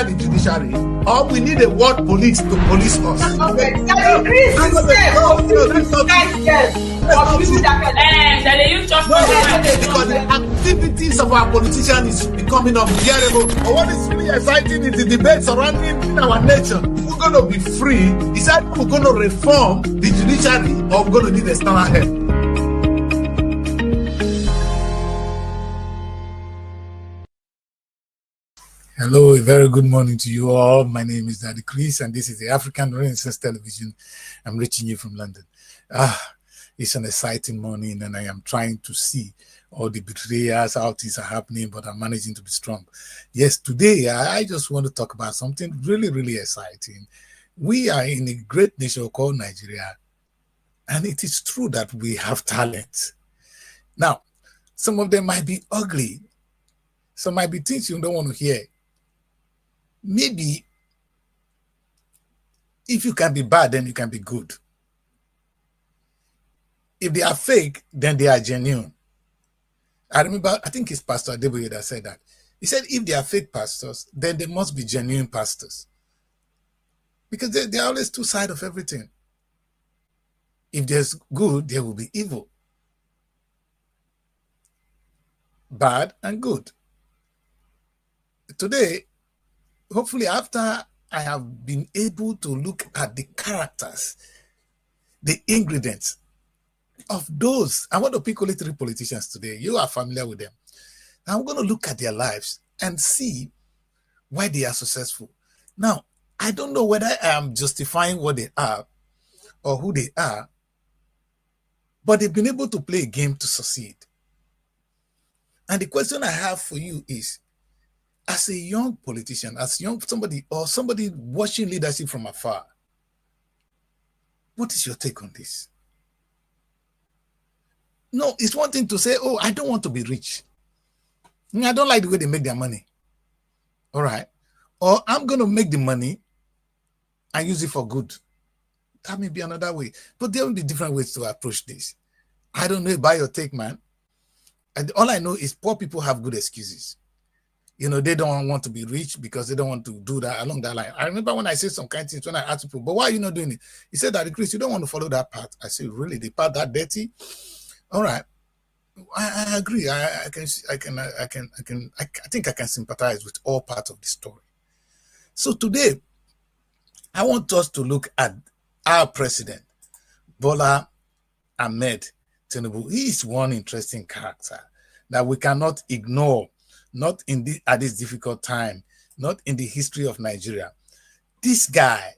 under the judiciary, or we need a world police to police us. Okay. Kris is because the activities of our politicians is becoming unbearable. But what is really exciting is the debate surrounding our nation. We're going to be free. Is that we're going to reform the judiciary, or we're going to need external help? Hello, a very good morning to you all. My name is Daddy Kris, and this is the African Renaissance Television. I'm reaching you from London. It's an exciting morning, and I am trying to see all the betrayals, how things are happening, but I'm managing to be strong. Yes, today I just want to talk about something really, really exciting. We are in a great nation called Nigeria, and it is true that we have talent. Now, some of them might be ugly. Some might be things you don't want to hear. Maybe if you can be bad, then you can be good. If they are fake, then they are genuine. I remember, I think it's Pastor Adeboye that said that. He said, if they are fake pastors, then they must be genuine pastors. Because they are always two sides of everything. If there's good, there will be evil. Bad and good. Today, hopefully after I have been able to look at the characters, the ingredients of those, I want to pick only 3 politicians today. You are familiar with them. I'm going to look at their lives and see why they are successful. Now, I don't know whether I am justifying what they are or who they are, but they've been able to play a game to succeed. And the question I have for you is, as a young politician, as somebody watching leadership from afar, what is your take on this? No, it's one thing to say, oh, I don't want to be rich. I don't like the way they make their money. All right. Or I'm going to make the money and use it for good. That may be another way. But there will be different ways to approach this. I don't know about your take, man. And all I know is poor people have good excuses. You know, they don't want to be rich because they don't want to do that along that line. I remember when I said some kind of things, when I asked people, but why are you not doing it? He said that, Kris, you don't want to follow that path. I said, really, the path that dirty? All right. I agree. I think I can sympathize with all parts of the story. So today, I want us to look at our president, Bola Ahmed Tinubu. He is one interesting character that we cannot ignore. Not at this difficult time, not in the history of Nigeria. This guy,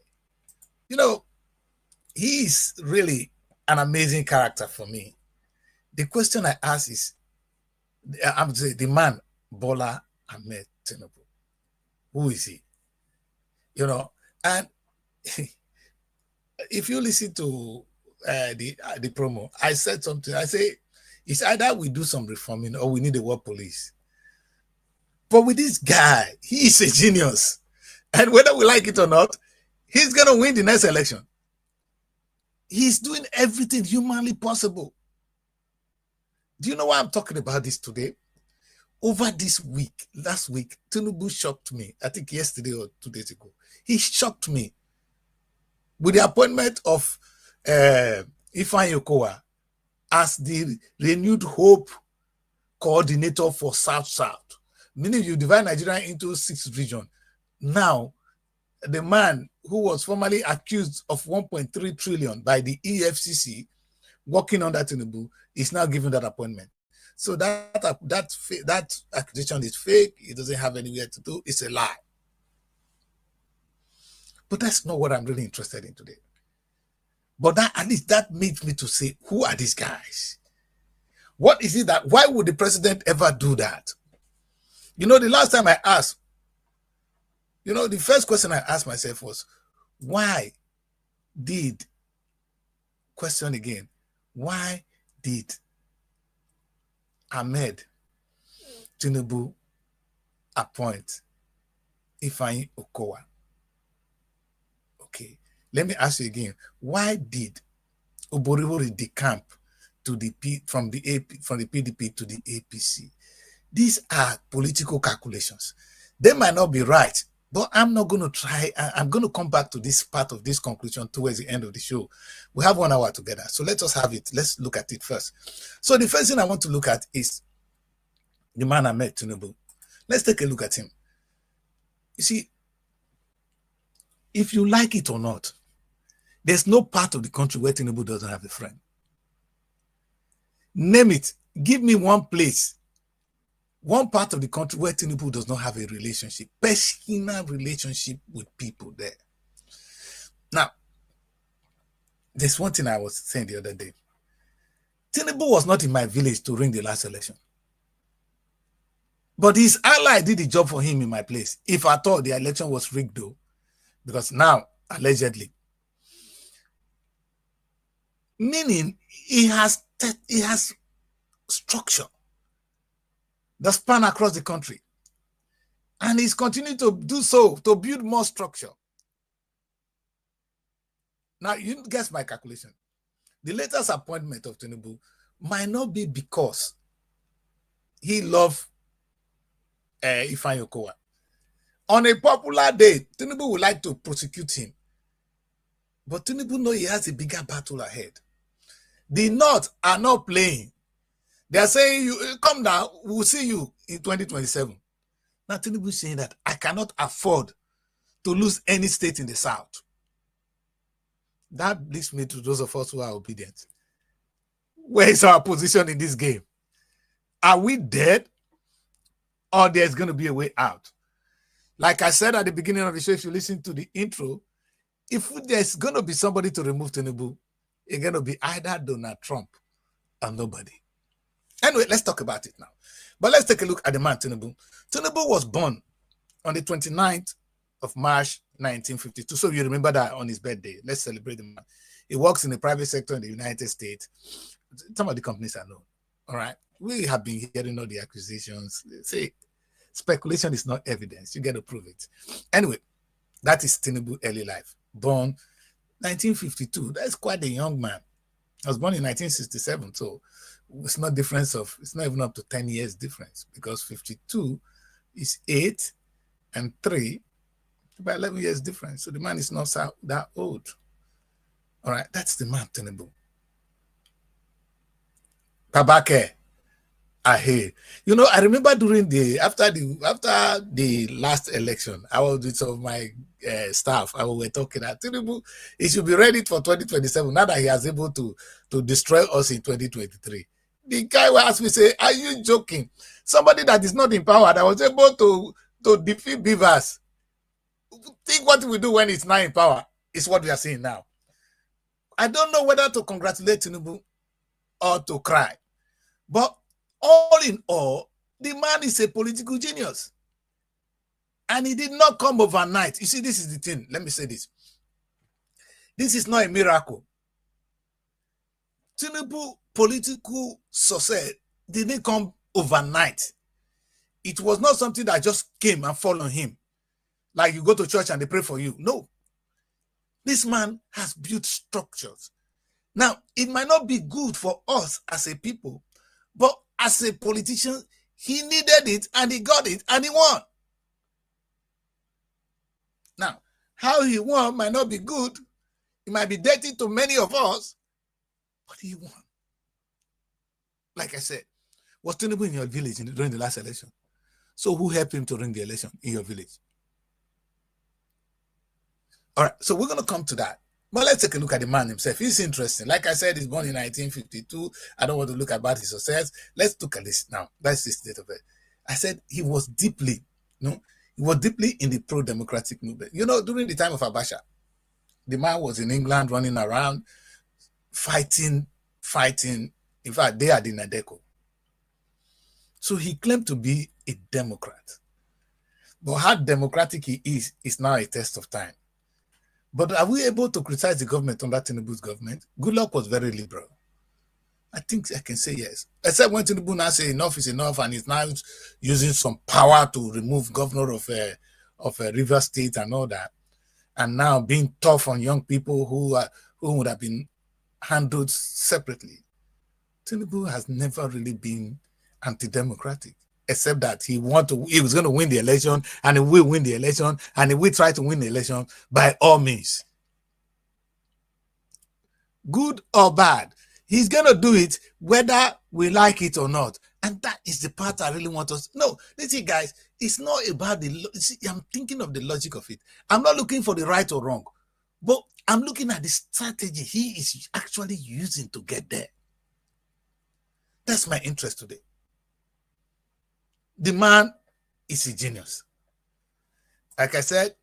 you know, he is really an amazing character for me. The question I ask is, I'm saying the man, Bola Ahmed Tinubu. Who is he? You know, and if you listen to the promo, I said something. I say, it's either we do some reforming or we need a world police. But with this guy, he is a genius. And whether we like it or not, he's going to win the next election. He's doing everything humanly possible. Do you know why I'm talking about this today? Over this week, last week, Tinubu shocked me. I think yesterday or 2 days ago. He shocked me with the appointment of Ifeanyi Okowa as the Renewed Hope coordinator for South-South. Meaning you divide Nigeria into 6 regions. Now, the man who was formerly accused of 1.3 trillion by the EFCC working on that Tinubu is now given that appointment. So that accusation is fake. It doesn't have anywhere to do. It's a lie. But that's not what I'm really interested in today. But at least that made me to say, who are these guys? What is it that, why would the president ever do that? You know, the last time I asked, you know, the first question I asked myself was, why did Ahmed Tinubu appoint Ifeanyi Okowa? Okay, let me ask you again. Why did Oborevori decamp to from the PDP to the APC? These are political calculations. They might not be right, But I'm not going to try. I'm going to come back to this part of this conclusion towards the end of the show. We have 1 hour together. So let us have it. Let's look at it first. So the first thing I want to look at is the man Ahmed Tinubu. Let's take a look at him. You see, if you like it or not, there's no part of the country where Tinubu doesn't have a friend. Name it. Give me one place, one part of the country where Tinubu does not have a relationship, personal relationship with people there. Now, there's one thing I was saying the other day. Tinubu was not in my village to ring the last election. But his ally did the job for him in my place. If I thought the election was rigged though, because now, allegedly, meaning he has structure that span across the country. And he's continuing to do so, to build more structure. Now, you guess my calculation. The latest appointment of Tinubu might not be because he loved Ifeanyi Okowa. On a popular day, Tinubu would like to prosecute him. But Tinubu knows he has a bigger battle ahead. The North are not playing. They are saying, "You come down, we'll see you in 2027. Now, Tinubu is saying that I cannot afford to lose any state in the South. That leads me to those of us who are obedient. Where is our position in this game? Are we dead? Or there's going to be a way out? Like I said at the beginning of the show, if you listen to the intro, if there's going to be somebody to remove Tinubu, it's going to be either Donald Trump or nobody. Anyway, let's talk about it now. But let's take a look at the man, Tinubu. Tinubu was born on the 29th of March, 1952. So you remember that on his birthday. Let's celebrate the man. He works in the private sector in the United States. Some of the companies are known. All right. We have been hearing all the accusations. Say, speculation is not evidence. You get to prove it. Anyway, that is Tinubu early life. Born 1952. That's quite a young man. I was born in 1967. So it's not difference of, it's not even up to 10 years difference, because 52 is 8 and 3, about 11 years difference. So the man is not that old. All right, that's the man, Tinubu. Tabake, Ahe. You know, I remember during after the last election, I was with some of my staff. I were talking that Tinubu, he should be ready for 2027. Now that he has able to destroy us in 2023. The guy will ask me, say, "Are you joking? Somebody that is not in power, that was able to defeat beavers. Think what we do when it's not in power is what we are seeing now." I don't know whether to congratulate Tinubu or to cry. But all in all, the man is a political genius. And he did not come overnight. You see, this is the thing. Let me say this. This is not a miracle. Tinubu political success didn't come overnight. It was not something that just came and fell on him. Like you go to church and they pray for you. No. This man has built structures. Now, it might not be good for us as a people, but as a politician, he needed it and he got it and he won. Now, how he won might not be good. It might be dirty to many of us, but he won. Like I said, was Tinubu in your village during the last election? So who helped him to win the election in your village? All right, so we're going to come to that. But let's take a look at the man himself. He's interesting. Like I said, he's born in 1952. I don't want to look about his success. Let's look at this now. That's his date of birth. I said he was deeply, he was deeply in the pro-democratic movement. You know, during the time of Abacha, the man was in England running around, fighting. In fact, they are the Nadeko. So he claimed to be a Democrat. But how democratic he is now a test of time. But are we able to criticize the government under Tinubu's government? Goodluck was very liberal. I think I can say yes. Except when Tinubu now say enough is enough and he's now using some power to remove governor of a River State and all that. And now being tough on young people who would have been handled separately. Tinubu has never really been anti-democratic. except that he was going to win the election, and he will win the election, and he will try to win the election by all means. Good or bad, he's going to do it whether we like it or not. And that is the part I really want us. No, listen, guys, it's not about I'm thinking of the logic of it. I'm not looking for the right or wrong, but I'm looking at the strategy he is actually using to get there. That's my interest today. The man is a genius. Like I said,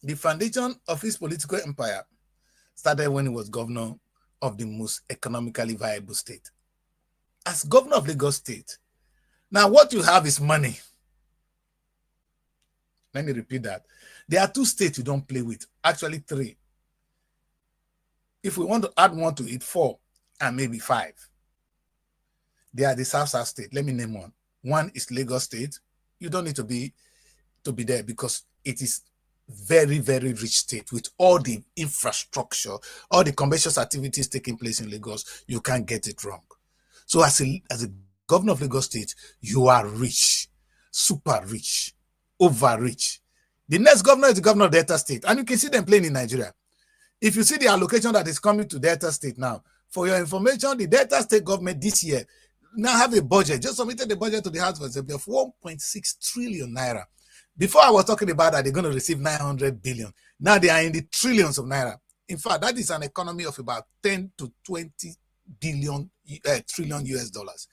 the foundation of his political empire started when he was governor of the most economically viable state. As governor of Lagos State, now what you have is money. Let me repeat that. There are 2 states you don't play with, actually 3. If we want to add 1 to it, 4 and maybe 5. They are the South state. Let me name one. One is Lagos State. You don't need to be there because it is very, very rich state with all the infrastructure, all the commercial activities taking place in Lagos. You can't get it wrong. So as a governor of Lagos State, you are rich, super rich, over rich. The next governor is the governor of Delta State, and you can see them playing in Nigeria. If you see the allocation that is coming to Delta State now, for your information, the Delta State government this year now have a budget, just submitted the budget to the House of Assembly of 1.6 trillion naira. Before I was talking about that they're going to receive 900 billion. Now they are in the trillions of naira. In fact, that is an economy of about 10 to 20 trillion US dollars.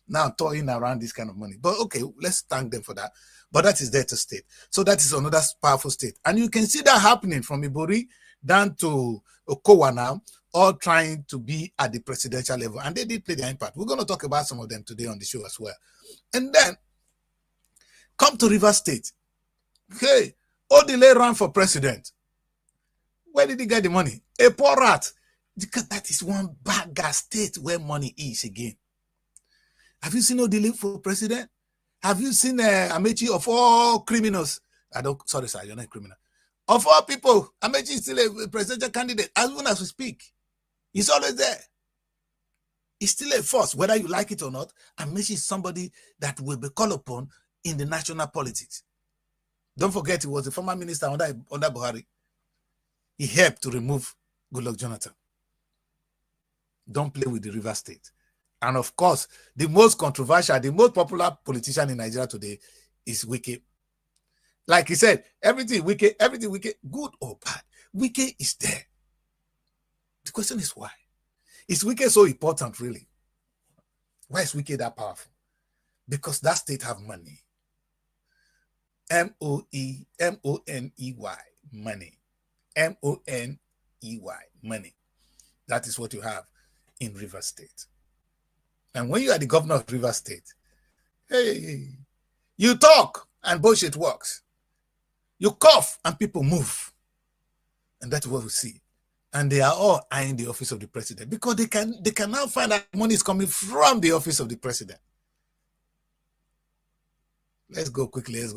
Now toying around this kind of money. But okay, let's thank them for that. But that is Delta State. So that is another powerful state. And you can see that happening from Ibori down to Okowa now, all trying to be at the presidential level. And they did play their impact. We're going to talk about some of them today on the show as well. And then come to Rivers State. Hey, Odile ran for president. Where did he get the money? A poor rat. Because that is one bagger state where money is again. Have you seen Odile for president? Have you seen Amechi of all criminals? Sorry, sir, you're not a criminal. Of all people, Amechi is still a presidential candidate, as soon as we speak. He's always there. He's still a force, whether you like it or not. Amechi is somebody that will be called upon in the national politics. Don't forget, he was the former minister under Buhari. He helped to remove Goodluck Jonathan. Don't play with the River State. And of course, the most controversial, the most popular politician in Nigeria today is Wike. Like he said, everything Wike, good or bad, Wike is there. The question is why? Is Wike so important, really? Why is Wike that powerful? Because that state have money. M-O-N-E-Y, money. M-O-N-E-Y, money. That is what you have in River State. And when you are the governor of River State, hey, you talk and bullshit works. You cough and people move. And that's what we see. And they are all eyeing the office of the president because they can now find that money is coming from the office of the president. Let's go quickly. In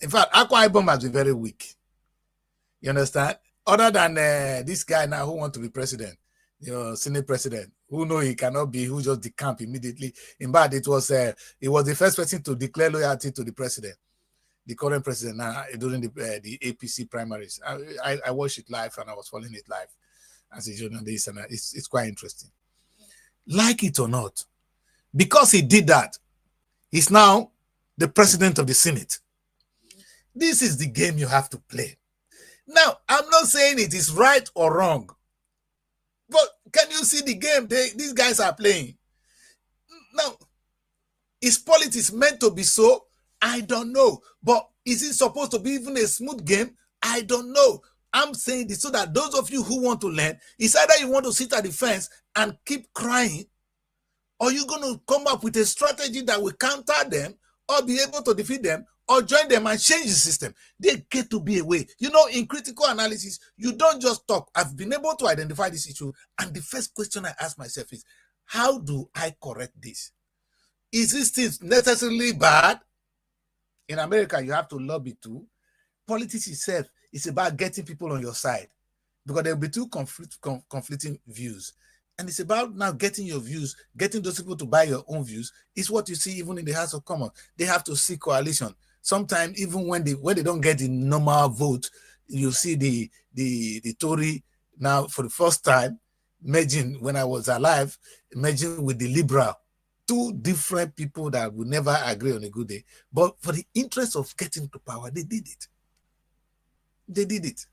fact, Akwa Ibom has been very weak. You understand? Other than this guy now who wants to be president, Senate president, who know he cannot be, who just decamp immediately. In fact, it was the first person to declare loyalty to the president, the current president, during the APC primaries. I watched it live and I was following it live as a journalist, and it's quite interesting. Like it or not, because he did that, he's now the president of the Senate. This is the game you have to play. Now, I'm not saying it is right or wrong, but can you see the game these guys are playing? Now, is politics meant to be so? I don't know. But is it supposed to be even a smooth game? I don't know. I'm saying this so that those of you who want to learn, it's either you want to sit at the fence and keep crying, or you're going to come up with a strategy that will counter them or be able to defeat them or join them and change the system. They get to be a way. In critical analysis, you don't just talk. I've been able to identify this issue. And the first question I ask myself is, how do I correct this? Is this thing necessarily bad? In America, you have to lobby too. Politics itself is about getting people on your side because there will be two conflicting views. And it's about now getting your views, getting those people to buy your own views. Is what you see even in the House of Commons. They have to seek coalition. Sometimes even when they don't get the normal vote, you see the Tory now for the first time merging, when I was alive, merging with the Liberal. Two different people that would never agree on a good day. But for the interest of getting to power, they did it. They did it.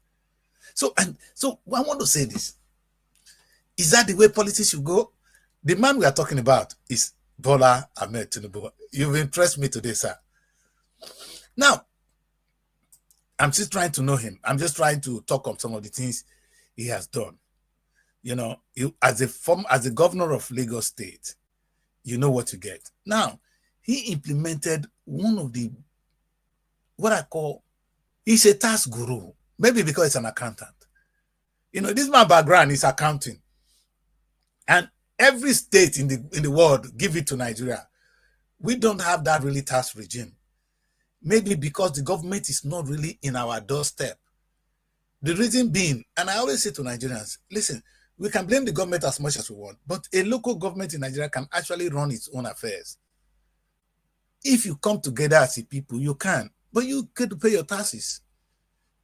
So I want to say this. Is that the way politics should go? The man we are talking about is Bola Ahmed Tinubu. You've impressed me today, sir. Now, I'm just trying to know him. I'm just trying to talk of some of the things he has done. You know, as a governor of Lagos State, you know what you get. Now, he implemented one of the, what I call, he's a tax guru. Maybe because he's an accountant. You know, this my background is accounting. And every state in the world give it to Nigeria. We don't have that really tax regime. Maybe because the government is not really in our doorstep. The reason being, and I always say to Nigerians, listen, we can blame the government as much as we want, but a local government in Nigeria can actually run its own affairs. If you come together as a people, you can, but you could pay your taxes.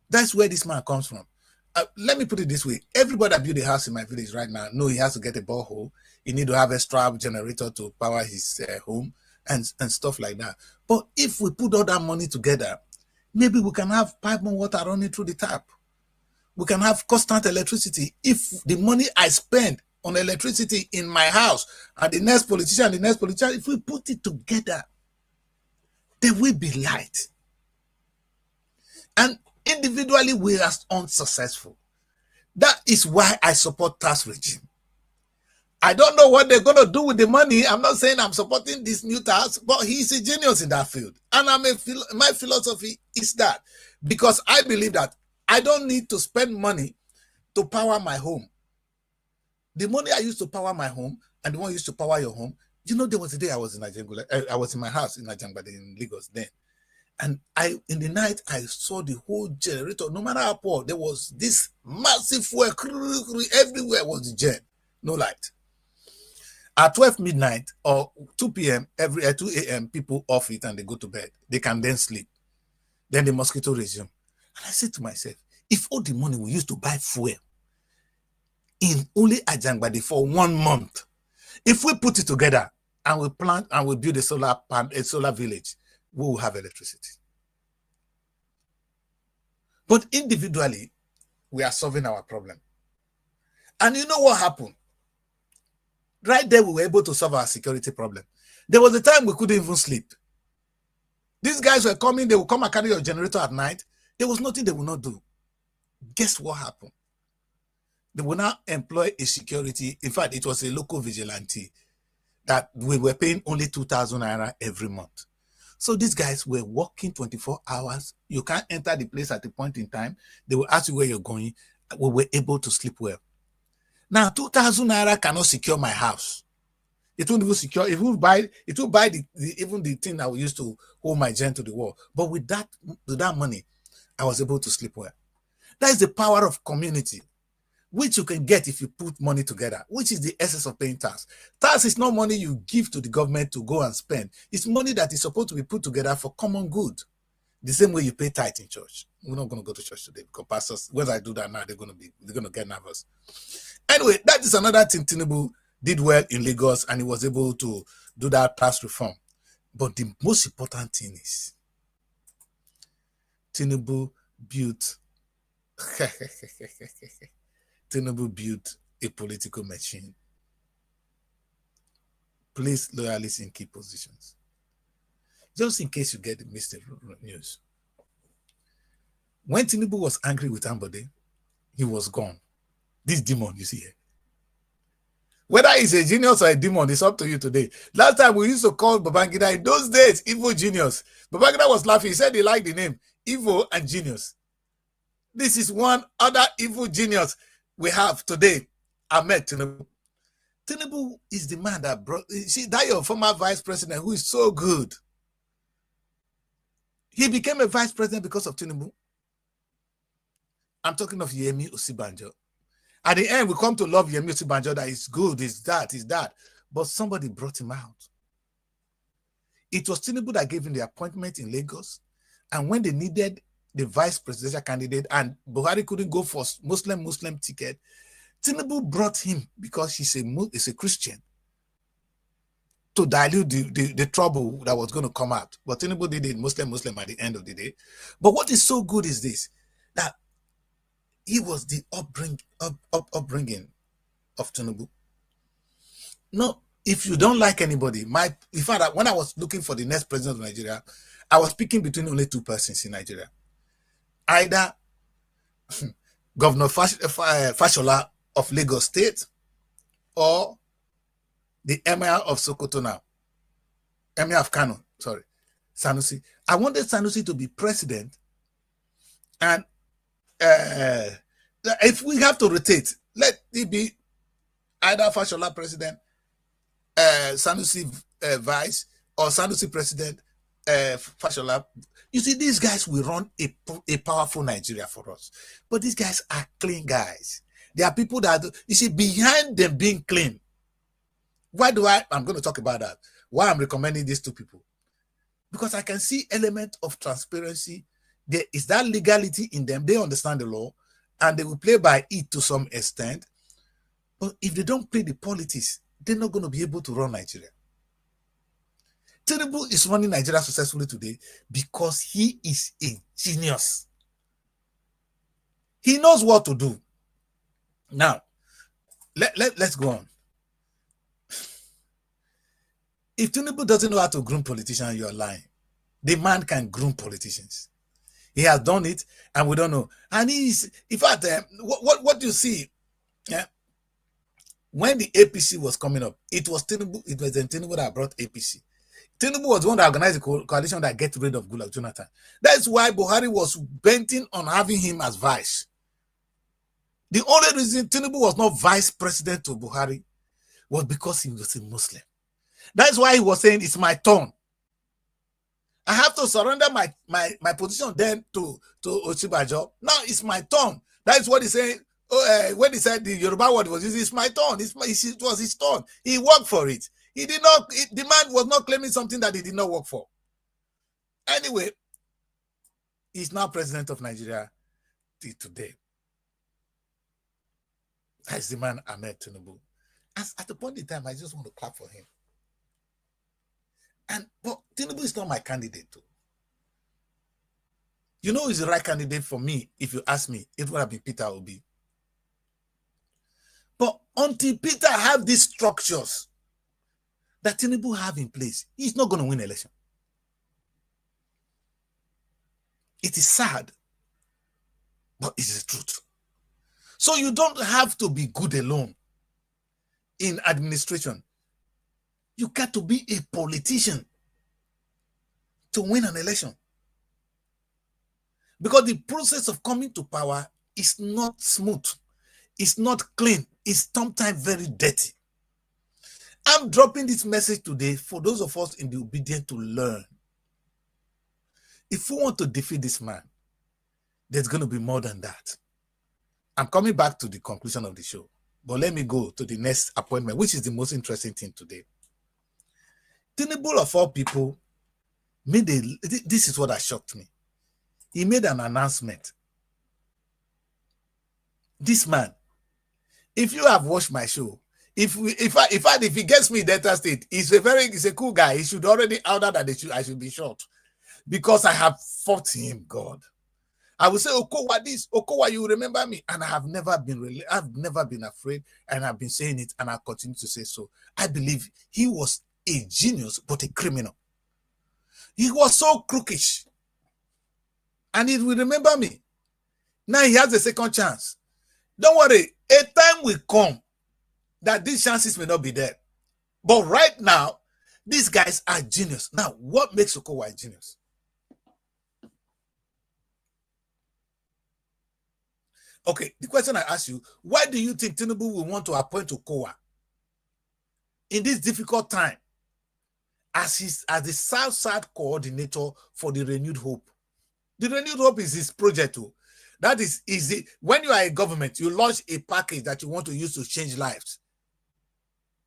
That's where this man comes from. Let me put it this way. Everybody that built a house in my village right now know he has to get a borehole. He need to have extra generator to power his home and stuff like that. But if we put all that money together, maybe we can have pipe and water running through the tap. We can have constant electricity. If the money I spend on electricity in my house and the next politician, if we put it together, there will be light. And individually, we are unsuccessful. That is why I support tax regime. I don't know what they're going to do with the money. I'm not saying I'm supporting this new tax, but he's a genius in that field. And my philosophy is that, because I believe that I don't need to spend money to power my home. The money I used to power my home and the one used to power your home. You know, there was a day I was in I was in my house in Ajangbade in Lagos then. And in the night, I saw the whole generator. No matter how poor, there was this massive fuel. Everywhere was the gen. No light. At 12 midnight or 2 p.m., every 2 a.m., people off it and they go to bed. They can then sleep. Then the mosquito resume. And I said to myself, if all the money we used to buy fuel in only Ajangbade for 1 month, if we put it together and we plant and we build a solar village, we will have electricity. But individually, we are solving our problem. And you know what happened? Right there, we were able to solve our security problem. There was a time we couldn't even sleep. These guys were coming, they would come and carry your generator at night. There was nothing they would not do. Guess what happened? They will now employ a security. In fact, it was a local vigilante that we were paying only 2,000 naira every month. So these guys were working 24 hours. You can't enter the place at a point in time. They will ask you where you're going. We were able to sleep well. Now, 2,000 naira cannot secure my house. It won't even secure. It will buy even the thing I will use to hold my gen to the wall. But with that money, I was able to sleep well. That is the power of community, which you can get if you put money together, which is the essence of paying tax. Tax is not money you give to the government to go and spend. It's money that is supposed to be put together for common good. The same way you pay tithe in church. We're not going to go to church today because pastors, when I do that now, they're going to get nervous. Anyway, that is another thing Tinubu did well in Lagos, and he was able to do that tax reform. But the most important thing is Tinubu built a political machine. Place loyalists in key positions. Just in case you get the missed news. When Tinubu was angry with Ambode, he was gone. This demon you see here. Whether he's a genius or a demon, it's up to you today. Last time we used to call Babangida, in those days, evil genius. Babangida was laughing. He said he liked the name, evil and genius. This is one other evil genius we have today, Ahmed Tinubu. Tinubu is the man that brought, see, that your former vice president who is so good. He became a vice president because of Tinubu. I'm talking of Yemi Osibanjo. At the end, we come to love Yemi Osinbajo that is good, is that. But somebody brought him out. It was Tinubu that gave him the appointment in Lagos. And when they needed the vice presidential candidate and Buhari couldn't go for Muslim ticket, Tinubu brought him because he's a Christian to dilute the trouble that was going to come out. But Tinubu did it Muslim at the end of the day. But what is so good is this, that he was the upbringing of Tinubu. No, if you don't like anybody, in fact, when I was looking for the next president of Nigeria, I was picking between only two persons in Nigeria. Either Governor Fashola of Lagos State or the Emir of Sokoto now. Emir of Kano, sorry. Sanusi. I wanted Sanusi to be president. And if we have to rotate, let it be either Fashola president, Sanusi vice, or Sanusi president, Fashola. You see, these guys will run a powerful Nigeria for us. But these guys are clean guys. There are people that, you see, behind them being clean. I'm going to talk about that. Why I'm recommending these two people. Because I can see element of transparency. There is that legality in them. They understand the law and they will play by it to some extent. But if they don't play the politics, they're not going to be able to run Nigeria. Tinubu is running Nigeria successfully today because he is a genius. He knows what to do. Now, let's go on. If Tinubu doesn't know how to groom politicians, you're lying. The man can groom politicians. He has done it, and we don't know. And he's, in fact, what you see, yeah, when the APC was coming up, it was Tinubu that brought APC. Tinubu was the one that organized the coalition that get rid of Goodluck Jonathan. That's why Buhari was bending on having him as vice. The only reason Tinubu was not vice president to Buhari was because he was a Muslim. That's why he was saying, it's my turn. I have to surrender my position then to Osinbajo. Now it's my turn. That's what he's saying. When he said the Yoruba word was, it's my turn. It was his turn. He worked for it. He did not, the man was not claiming something that he did not work for. Anyway, he's now president of Nigeria till today. That's the man Ahmed Tinubu. At the point in time, I just want to clap for him. But Tinubu is not my candidate too. You know, he's the right candidate for me. If you ask me, it would have been Peter Obi. But until Peter have these structures that Tinubu have in place, he's not going to win election. It is sad, but it is the truth. So you don't have to be good alone in administration. You got to be a politician to win an election. Because the process of coming to power is not smooth. It's not clean. It's sometimes very dirty. I'm dropping this message today for those of us in the obedient to learn. If we want to defeat this man, there's going to be more than that. I'm coming back to the conclusion of the show. But let me go to the next appointment, which is the most interesting thing today. Tinubu, of all people, this is what has shocked me. He made an announcement. This man, if you have watched my show, if he gets me Delta State, he's a cool guy. He should already order that I should be shot because I have fought him. God, I will say, Okowa this, Okowa, you remember me, and I've never been afraid, and I've been saying it, and I continue to say so. I believe he was a genius, but a criminal. He was so crookish, and he will remember me. Now he has a second chance. Don't worry, a time will come that these chances may not be there. But right now, these guys are genius. Now, what makes Okowa a genius? Okay, the question I ask you, why do you think Tinubu will want to appoint Okowa in this difficult time as the South-South coordinator for the Renewed Hope? The Renewed Hope is his project too. That is easy. When you are a government, you launch a package that you want to use to change lives,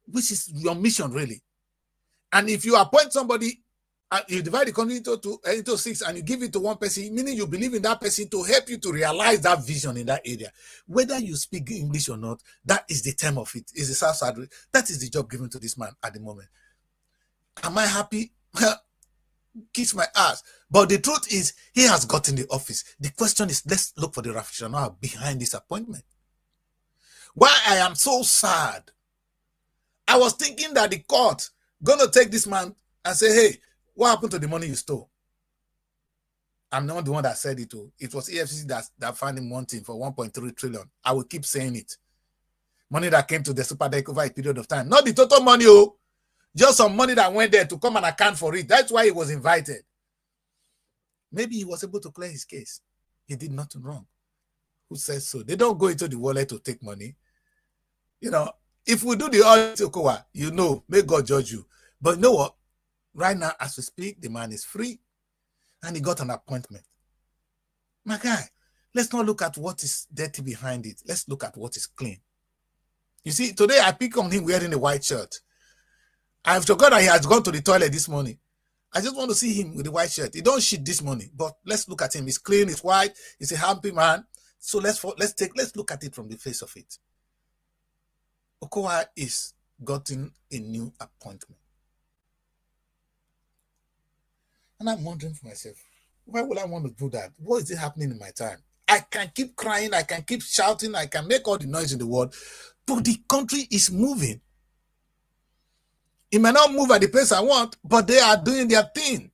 which is your mission, really. And if you appoint somebody, you divide the country into 6 and you give it to one person, meaning you believe in that person to help you to realize that vision in that area. Whether you speak English or not, that is the term of it. Is the South Side. That is the job given to this man at the moment. Am I happy? Kiss my ass. But the truth is, he has gotten the office. The question is, let's look for the rationale behind this appointment. Why I am so sad. I was thinking that the court gonna take this man and say, hey, what happened to the money you stole? I'm not the one that said it. It was EFCC that found him wanting for 1.3 trillion. I will keep saying it. Money that came to the Super Deck over a period of time. Not the total money, just some money that went there to come and account for it. That's why he was invited. Maybe he was able to clear his case. He did nothing wrong. Who says so? They don't go into the wallet to take money. If we do the audit, may God judge you. But you know what? Right now, as we speak, the man is free and he got an appointment. My guy, let's not look at what is dirty behind it. Let's look at what is clean. You see, today I pick on him wearing a white shirt. I forgot that he has gone to the toilet this morning. I just want to see him with the white shirt. He don't shit this morning, but let's look at him. He's clean, he's white, he's a happy man. So let's look at it from the face of it. Okowa is gotten a new appointment. And I'm wondering for myself, why would I want to do that? What is it happening in my time? I can keep crying, I can keep shouting, I can make all the noise in the world, but the country is moving. It may not move at the pace I want, but they are doing their thing.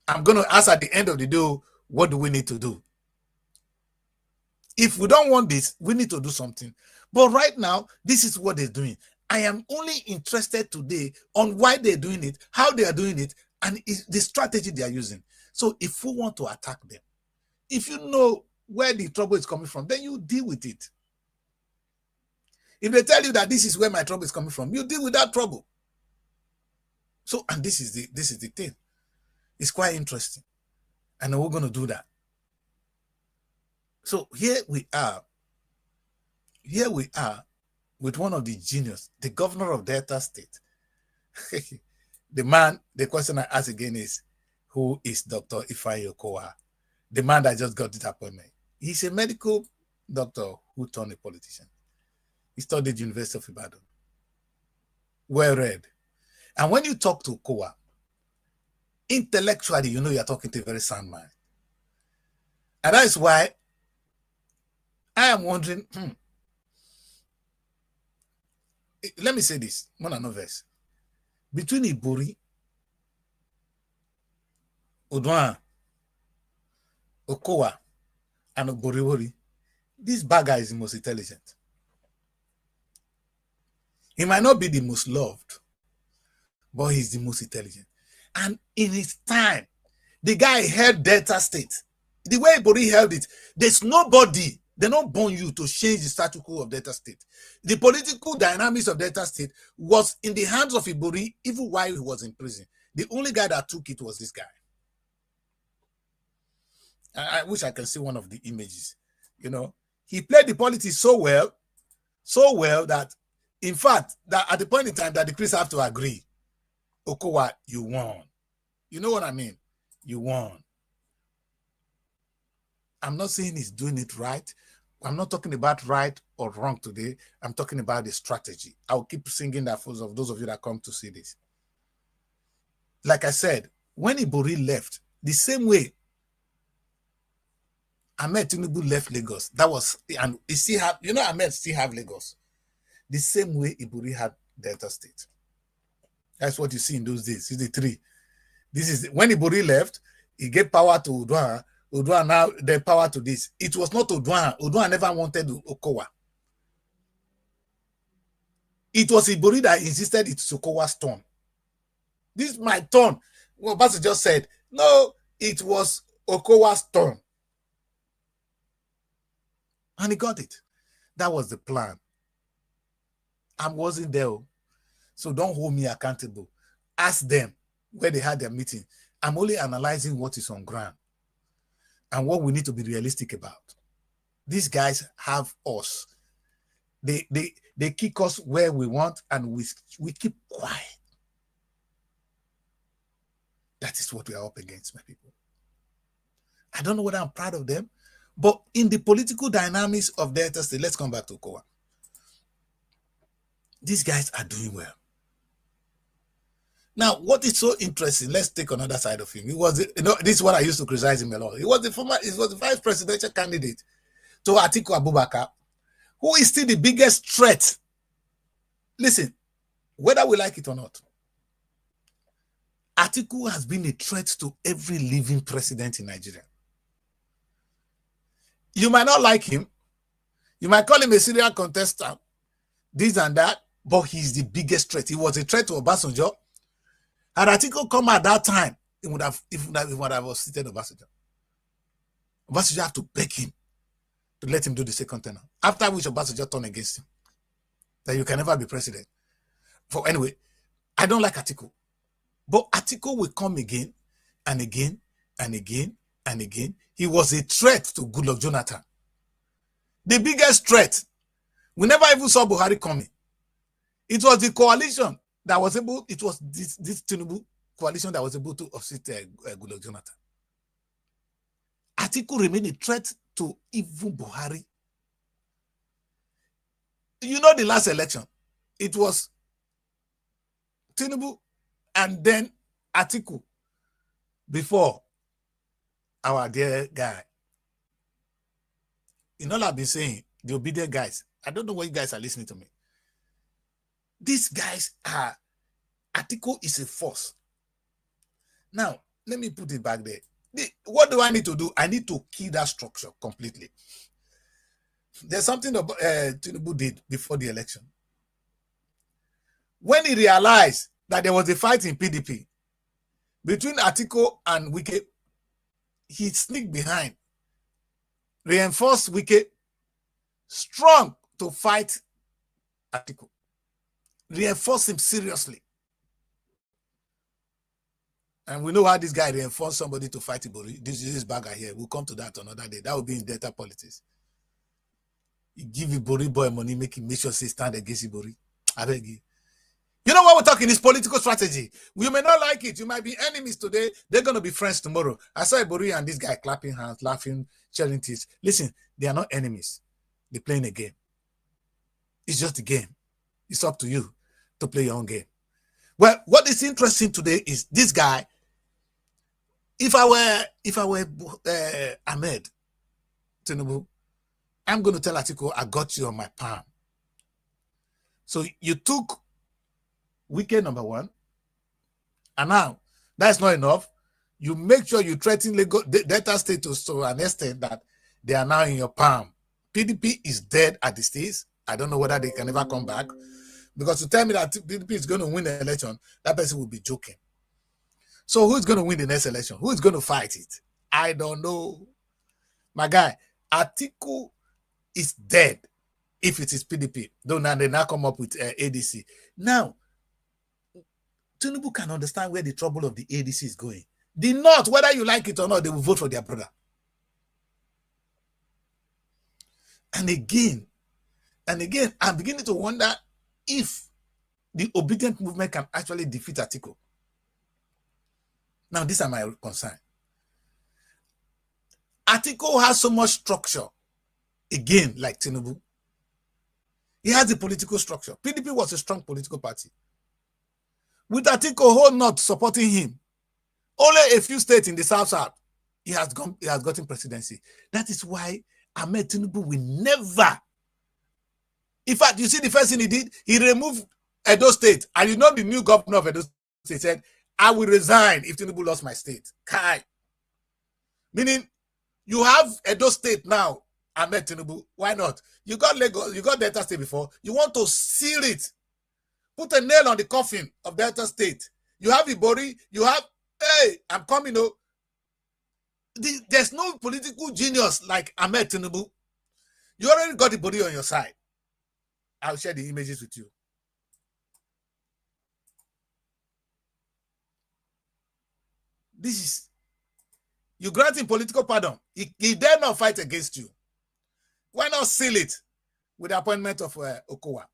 I'm going to ask at the end of the day, what do we need to do? If we don't want this, we need to do something. But right now, this is what they're doing. I am only interested today on why they're doing it, how they are doing it, and the strategy they are using. So if we want to attack them, if you know where the trouble is coming from, then you deal with it. If they tell you that this is where my trouble is coming from, you deal with that trouble. So, and this is the thing. It's quite interesting. And we're going to do that. So here we are. Here we are with one of the genius, the governor of Delta State. The question I ask again is, who is Dr. Ifeanyi Okowa? The man that just got this appointment. He's a medical doctor who turned a politician. He studied University of Ibadan. Well read. And when you talk to Okowa, intellectually, you know you're talking to a very sound man. And that's why I am wondering, let me say this, one another verse. Between Ibori, Odwan, Okowa, and Oboriwori, this bagger is the most intelligent. He might not be the most loved, but he's the most intelligent. And in his time, the guy held Delta State. The way Ibori held it, there's nobody, they don't born you to change the status quo of Delta State. The political dynamics of Delta State was in the hands of Ibori even while he was in prison. The only guy that took it was this guy. I wish I can see one of the images. He played the politics so well that, in fact, that at the point in time that the Kris have to agree, Okowa, you won. You know what I mean? You won. I'm not saying he's doing it right. I'm not talking about right or wrong today. I'm talking about the strategy. I'll keep singing that for those of you that come to see this. Like I said, when Ibori left, the same way Ahmed Tinubu left Lagos, that was, and he still have, Ahmed still have Lagos. The same way Ibori had Delta State. That's what you see in those days. It's the three. This is when Ibori left, he gave power to Odwan. Odwan now the power to this. It was not Odwan. Odwan never wanted Okowa. It was Ibori that insisted it's Okowa's turn. This is my turn. Well, Pastor just said, no, it was Okowa's turn. And he got it. That was the plan. I wasn't there. So don't hold me accountable. Ask them where they had their meeting. I'm only analyzing what is on ground. and what we need to be realistic about. These guys have us. They kick us where we want, and we keep quiet. That is what we are up against, my people. I don't know whether I'm proud of them, but in the political dynamics of Delta State, let's come back to Kowa. These guys are doing well. Now, what is so interesting, let's take another side of him. He was, this is what I used to criticize him a lot. He was the vice presidential candidate to Atiku Abubakar, who is still the biggest threat. Listen, whether we like it or not, Atiku has been a threat to every living president in Nigeria. You might not like him. You might call him a serial contestant, this and that, but he's the biggest threat. He was a threat to Obasanjo. Had Atiku come at that time, he would have seated Obasanjo. Obasanjo have to beg him to let him do the second term. After which Obasanjo turned against him. That you can never be president. For anyway, I don't like Atiku. But Atiku will come again and again and again and again. He was a threat to Goodluck Jonathan. The biggest threat. We never even saw Buhari coming. It was the coalition that was able, it was this Tinubu coalition that was able to offset Goodluck Jonathan. Atiku remained a threat to even Buhari. You know the last election, it was Tinubu and then Atiku before our dear guy. You know what I've been saying, the obedient guys. I don't know why you guys are listening to me. These guys are, Atiku is a force. Now, let me put it back there. What do I need to do? I need to kill that structure completely. There's something that Tinubu did before the election. When he realized that there was a fight in PDP between Atiku and Wike, he sneaked behind, reinforced Wike, strong to fight Atiku, reinforced him seriously. And we know how this guy reinforced somebody to fight Ibori. This bagger here. We'll come to that another day. That will be in data politics. You give Ibori boy money, make sure he stand against Ibori. I beg you. You know what we're talking is political strategy. You may not like it. You might be enemies today. They're going to be friends tomorrow. I saw Ibori and this guy clapping hands, laughing, sharing teeth. Listen, they are not enemies. They're playing a game. It's just a game. It's up to you to play your own game. Well, what is interesting today is this guy. If I were Ahmed Tinubu, I'm going to tell Atiku, I got you on my palm. So you took weekend number one, and now that's not enough. You make sure you threaten Delta State to an extent that they are now in your palm. PDP is dead at the stage. I don't know whether they can ever come back. Because to tell me that PDP is going to win the election, that person will be joking. So who's going to win the next election? Who is going to fight it? I don't know. My guy, Atiku is dead if it is PDP. Though now they now come up with ADC. Now, Tinubu can understand where the trouble of the ADC is going. The North, whether you like it or not, they will vote for their brother. And again, I'm beginning to wonder if the obedient movement can actually defeat Atiku. Now, these are my concern. Atiku has so much structure, again, like Tinubu. He has the political structure. PDP was a strong political party. With Atiku whole not supporting him, only a few states in the South, he has gotten presidency. That is why Ahmed Tinubu will never. In fact, you see the first thing he did, he removed Edo State. And you know the new governor of Edo State said, I will resign if Tinubu lost my state. Kai. Meaning, you have Edo State now, Ahmed Tinubu. Why not? You got Lagos, you got Delta State before. You want to seal it. Put a nail on the coffin of Delta State. You have Ibori. You have, hey, I'm coming. There's no political genius like Ahmed Tinubu. You already got Ibori on your side. I'll share the images with you. This is You grant him political pardon. He dare not fight against you. Why not seal it with the appointment of Okowa?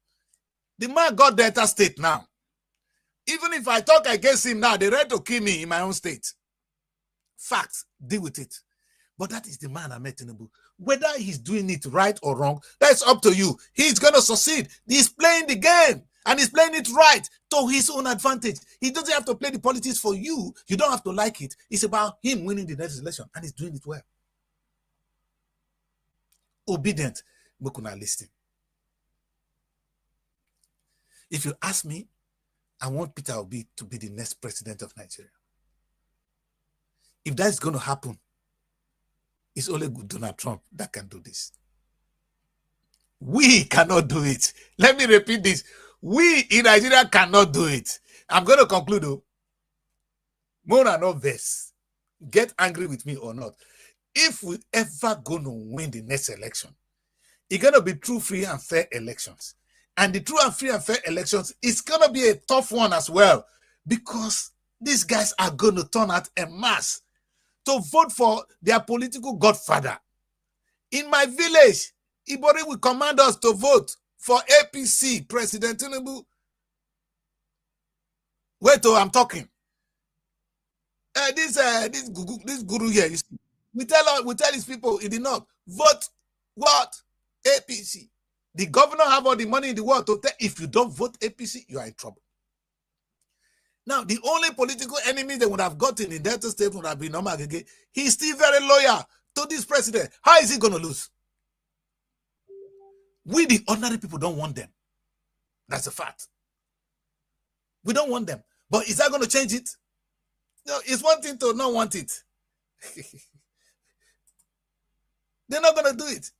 The man got Delta State now. Even if I talk against him now, they're ready to kill me in my own state. Facts, deal with it. But that is the man Ahmed Tinubu. Whether he's doing it right or wrong, that's up to you. He's going to succeed. He's playing the game. And he's playing it right to his own advantage. He doesn't have to play the politics for you. You don't have to like it. It's about him winning the next election. And he's doing it well. Obedient. Mukuna listing. If you ask me, I want Peter Obi to be the next president of Nigeria. If that's going to happen, it's only Donald Trump that can do this. We cannot do it. Let me repeat this. We in Nigeria cannot do it. I'm going to conclude though. Mona no verse. Get angry with me or not. If we ever going to win the next election, it's going to be true, free, and fair elections. And the true and free and fair elections is going to be a tough one as well. Because these guys are going to turn out en masse to vote for their political godfather. In my village, Ibori will command us to vote for APC, President Tinubu. Wait till I'm talking. This guru here, you see, we tell these people in the north, vote what? APC. The governor have all the money in the world to tell. If you don't vote APC, you are in trouble. Now, the only political enemy they would have gotten in Delta State would have been Omar Agege. He's still very loyal to this president. How is he going to lose? We, the ordinary people, don't want them. That's a fact. We don't want them. But is that going to change it? No, it's one thing to not want it. They're not going to do it.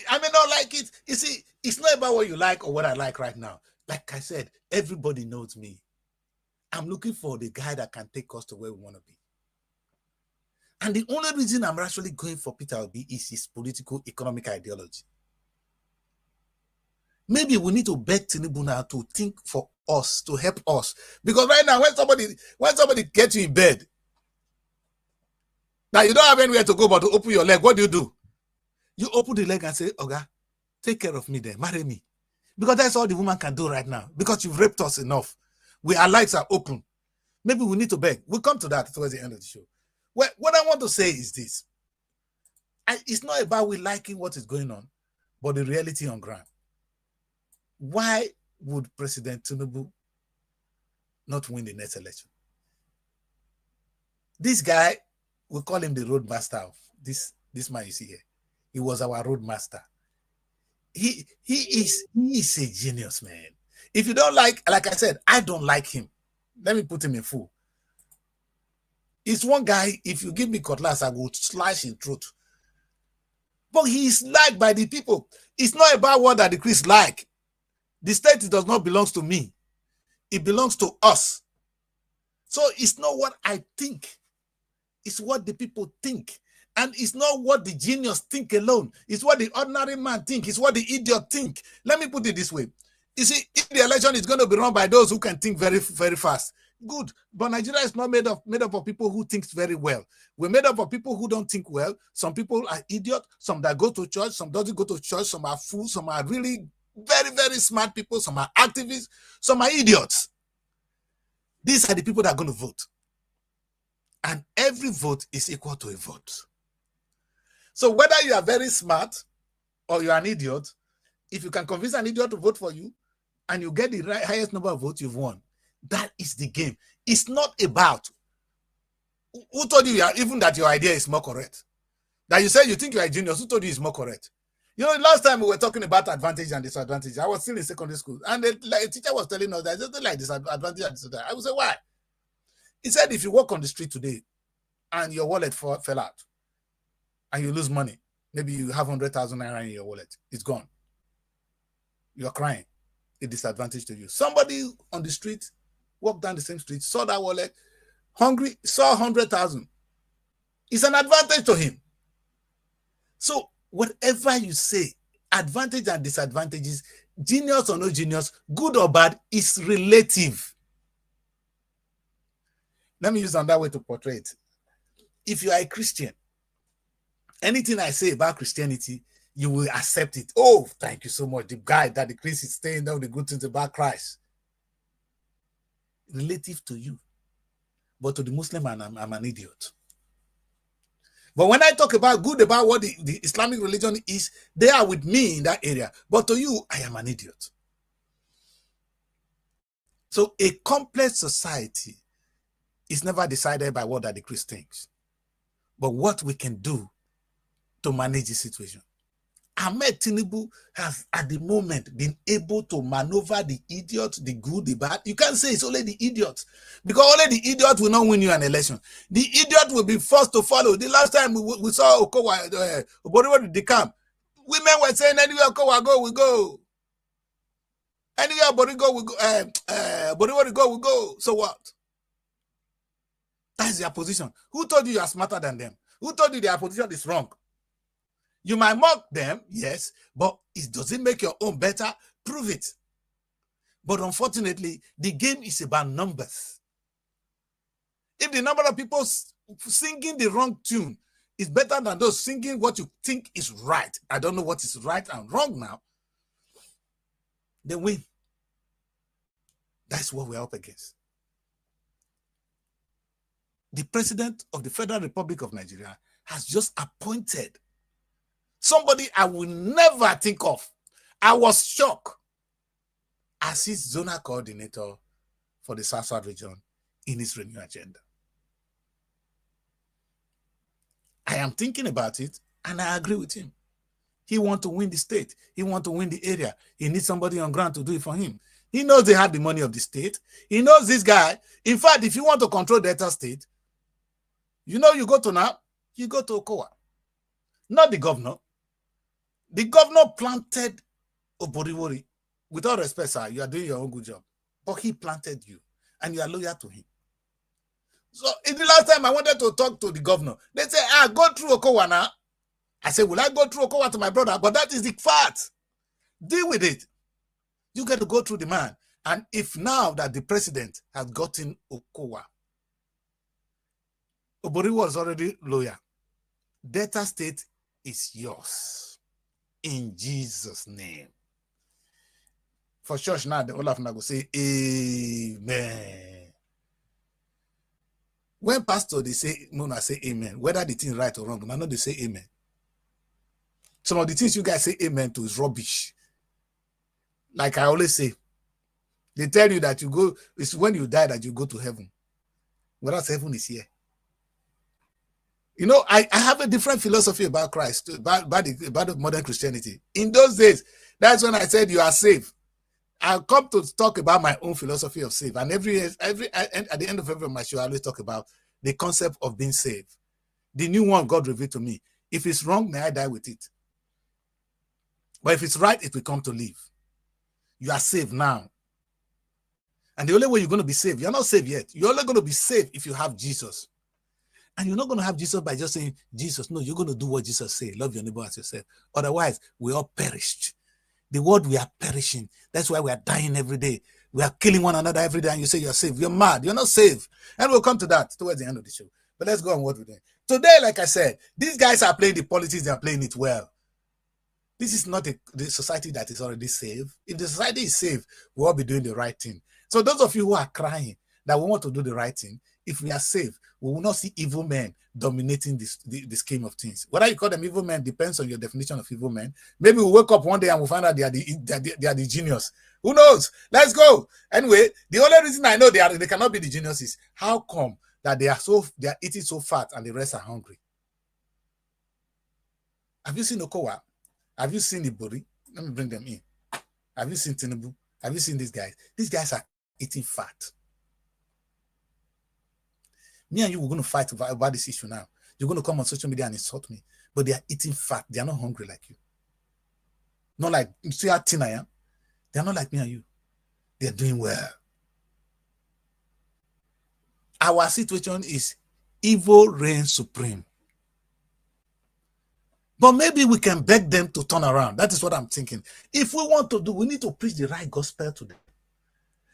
I may not like it. You see, it's not about what you like or what I like right now. Like I said, everybody knows me. I'm looking for the guy that can take us to where we want to be. And the only reason I'm actually going for Peter Obi is his political economic ideology. Maybe we need to beg Tinubu now to think for us, to help us. Because right now, when somebody gets you in bed, now you don't have anywhere to go but to open your leg, what do? You open the leg and say, Oga, take care of me then, marry me. Because that's all the woman can do right now. Because you've raped us enough. Our lives are open. Maybe we need to beg. We'll come to that towards the end of the show. Well, what I want to say is this. It's not about we liking what is going on, but the reality on ground. Why would President Tinubu not win the next election? This guy, we call him the roadmaster of this man you see here. He was our roadmaster. He is a genius, man. If you don't like I said, I don't like him. Let me put him in full. It's one guy, if you give me cutlass, I will slash his throat. But he is liked by the people. It's not about what that the Kris like. The state does not belong to me. It belongs to us. So it's not what I think. It's what the people think. And it's not what the genius think alone. It's what the ordinary man think. It's what the idiot think. Let me put it this way. You see, if the election is going to be run by those who can think very, very fast, good. But Nigeria is not made up of people who think very well. We're made up of people who don't think well. Some people are idiots. Some that go to church. Some doesn't go to church. Some are fools. Some are really very, very smart people. Some are activists. Some are idiots. These are the people that are going to vote. And every vote is equal to a vote. So whether you are very smart or you are an idiot, if you can convince an idiot to vote for you and you get the highest number of votes, you've won. That is the game. It's not about who told you even that your idea is more correct. That you say you think you are a genius, who told you it's more correct? You know, last time we were talking about advantage and disadvantage. I was still in secondary school, and a teacher was telling us that there's like disadvantage and disadvantage. I would say, why? He said, if you walk on the street today and your wallet fell out and you lose money, maybe you have 100,000 naira in your wallet, it's gone. You're crying. A disadvantage to you. Somebody on the street walked down the same street, saw that wallet, hungry, saw 100,000. It's an advantage to him. So whatever you say, advantage and disadvantages, genius or no genius, good or bad, is relative. Let me use another way to portray it. If you are a Christian, anything I say about Christianity, you will accept it. Oh, thank you so much. The guy that the Kris is saying down the good things about Christ. Relative to you. But to the Muslim, I'm an idiot. But when I talk about good about what the Islamic religion is, they are with me in that area. But to you, I am an idiot. So a complex society is never decided by what the Kris thinks, but what we can do to manage the situation. Ahmed Tinubu has at the moment been able to maneuver the idiot, the good, the bad. You can't say it's only the idiots, because only the idiot will not win you an election. The idiot will be forced to follow. The last time we saw Okowa, the camp, women were saying anywhere Okowa go, we go. Anywhere Borigo we go, Borigo go, we go. So what? That's their position. Who told you are smarter than them? Who told you their position is wrong? You might mock them, yes, but it doesn't make your own better. Prove it. But unfortunately, the game is about numbers. If the number of people singing the wrong tune is better than those singing what you think is right, I don't know what is right and wrong now, then win. That's what we're up against. The president of the Federal Republic of Nigeria has just appointed somebody I will never think of. I was shocked as his zonal coordinator for the South region in his Renew agenda. I am thinking about it and I agree with him. He wants to win the state. He wants to win the area. He needs somebody on ground to do it for him. He knows they have the money of the state. He knows this guy. In fact, if you want to control Delta State, you know you go to Okowa. Not the governor. The governor planted Oboriwori. With all respect, sir, you are doing your own good job. But he planted you, and you are loyal to him. So, in the last time I wanted to talk to the governor, they say, go through Okowa now. I said, will I go through Okowa to my brother? But that is the fact. Deal with it. You get to go through the man. And if now that the president has gotten Okowa, Obori was already loyal. Delta State is yours. In Jesus' name. For church now, the Olaf now go say, amen. When pastor, they say, no, I say amen. Whether the thing right or wrong, I know they say amen. Some of the things you guys say amen to is rubbish. Like I always say, they tell you that you go, it's when you die that you go to heaven. Whereas heaven is here. You know, I have a different philosophy about Christ, about the modern Christianity. In those days, that's when I said you are saved. I'll come to talk about my own philosophy of save. And at the end of every match, I always talk about the concept of being saved. The new one God revealed to me. If it's wrong, may I die with it. But if it's right, it will come to live. You are saved now. And the only way you're going to be saved, you're not saved yet. You're only going to be saved if you have Jesus. And you're not going to have Jesus by just saying, Jesus. No, you're going to do what Jesus said. Love your neighbor as yourself. Otherwise, we all perished. The world, we are perishing. That's why we are dying every day. We are killing one another every day. And you say you're saved. You're mad. You're not saved. And we'll come to that towards the end of the show. But let's go on what we're doing. Today, like I said, these guys are playing the politics. They are playing it well. This is not the society that is already saved. If the society is saved, we'll all be doing the right thing. So those of you who are crying that we want to do the right thing, if we are saved, we will not see evil men dominating the scheme of things. Whether you call them evil men depends on your definition of evil men. Maybe we'll wake up one day and we'll find out they are the genius. Who knows? Let's go. Anyway, the only reason I know they cannot be the genius is how come that they are eating so fat and the rest are hungry. Have you seen Okowa? Have you seen Ibori? Let me bring them in. Have you seen Tinubu? Have you seen these guys? These guys are eating fat. Me and you, we're going to fight about this issue now. You're going to come on social media and insult me. But they are eating fat. They are not hungry like you. Not like, you see how thin I am? They are not like me and you. They are doing well. Our situation is evil reigns supreme. But maybe we can beg them to turn around. That is what I'm thinking. If we want to do, we need to preach the right gospel to them.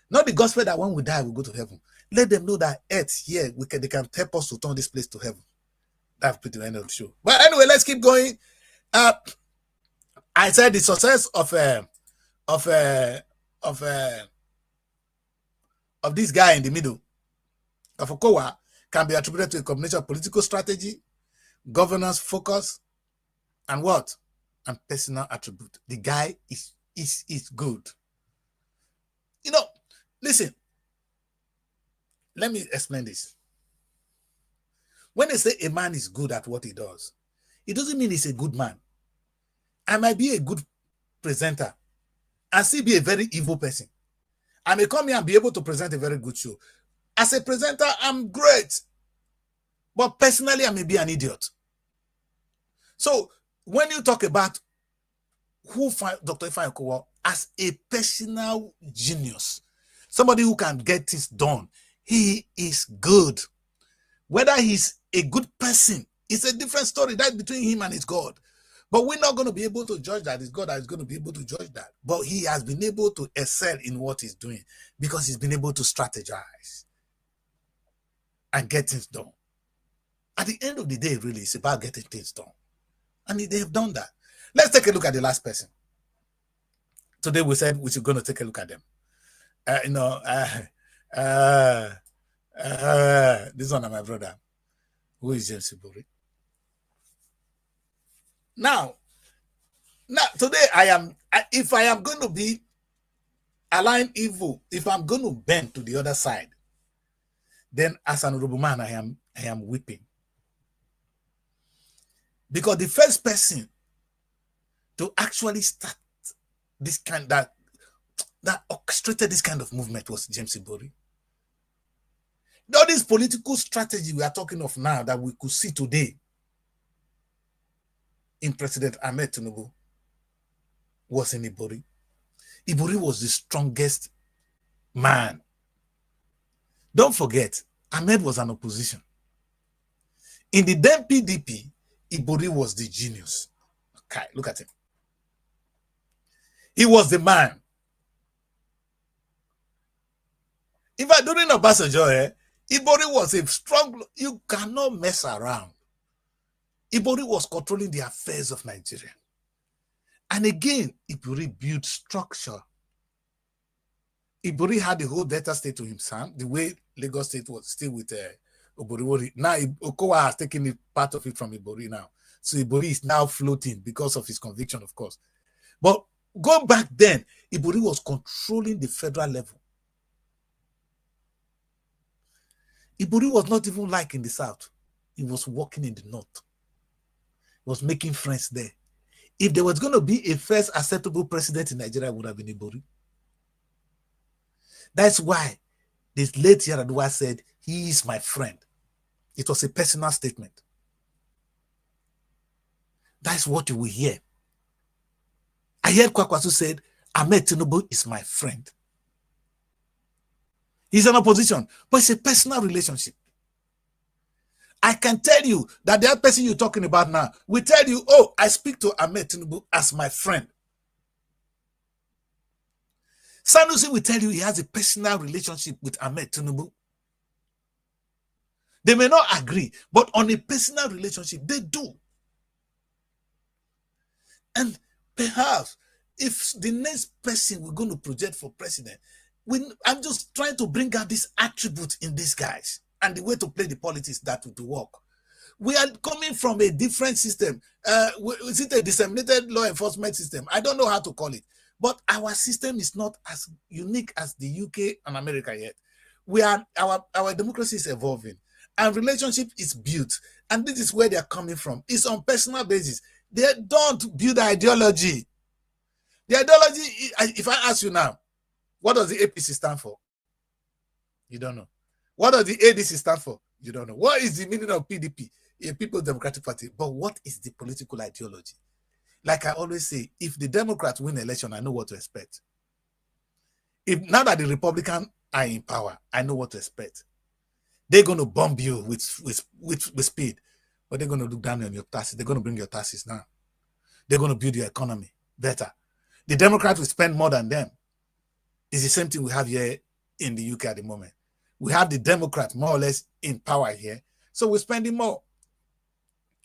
Not the gospel that when we die, we go to heaven. Let them know that earth here, they can help us to turn this place to heaven. That's pretty the end of the show. But anyway, let's keep going. I said the success of this guy in the middle of Okowa can be attributed to a combination of political strategy, governance focus, and what? And personal attribute. The guy is good. You know, listen. Let me explain this. When they say a man is good at what he does, it doesn't mean he's a good man. I might be a good presenter and still be a very evil person. I may come here and be able to present a very good show. As a presenter, I'm great. But personally, I may be an idiot. So when you talk about who find Dr. Ifeanyi Okowa as a personal genius, somebody who can get things done, he is good. Whether he's a good person, it's a different story. That's between him and his God. But we're not going to be able to judge that. It's God that is going to be able to judge that. But he has been able to excel in what he's doing because he's been able to strategize and get things done. At the end of the day, really, it's about getting things done. And they've done that. Let's take a look at the last person. Today we said we're going to take a look at them. This one is my brother, who is James Ibori. Now, today if I am going to be aligned evil, if I'm going to bend to the other side, then as an honorable man, I am weeping. Because the first person to actually start this kind that orchestrated this kind of movement was James Ibori. All this political strategy we are talking of now that we could see today in President Ahmed Tinubu was in Ibori. Ibori was the strongest man. Don't forget, Ahmed was an opposition. In the then PDP, Ibori was the genius. Okay, look at him. He was the man. In fact, during Obasanjo, Ibori was a strong, you cannot mess around. Ibori was controlling the affairs of Nigeria. And again, Ibori built structure. Ibori had the whole Delta State to himself, the way Lagos State was still with Oboriwori. Now, Okowa has taken part of it from Ibori now. So Ibori is now floating because of his conviction, of course. But go back then, Ibori was controlling the federal level. Ibori was not even like in the South. He was working in the North. He was making friends there. If there was going to be a first acceptable president in Nigeria, it would have been Ibori. That's why this late Yar'Adua said, he is my friend. It was a personal statement. That's what you will hear. I heard Kwakwasu said, Ahmed Tinubu is my friend. He's an opposition, but it's a personal relationship. I can tell you that the other person you're talking about now will tell you, oh, I speak to Ahmed Tinubu as my friend. Sanusi will tell you he has a personal relationship with Ahmed Tinubu. They may not agree, but on a personal relationship, they do. And perhaps if the next person we're going to project for president, I'm just trying to bring out this attribute in these guys and the way to play the politics that would work. We are coming from a different system. Is it a disseminated law enforcement system? I don't know how to call it. But our system is not as unique as the UK and America yet. Our democracy is evolving. And relationship is built. And this is where they're coming from. It's on personal basis. They don't build ideology. The ideology, if I ask you now, what does the APC stand for? You don't know. What does the ADC stand for? You don't know. What is the meaning of PDP? A People's Democratic Party. But what is the political ideology? Like I always say, if the Democrats win election, I know what to expect. If now that the Republicans are in power, I know what to expect. They're going to bomb you with speed, but they're going to look down on your taxes. They're going to bring your taxes down. They're going to build your economy better. The Democrats will spend more than them. It's the same thing we have here in the UK at the moment. We have the Democrats more or less in power here. So we're spending more.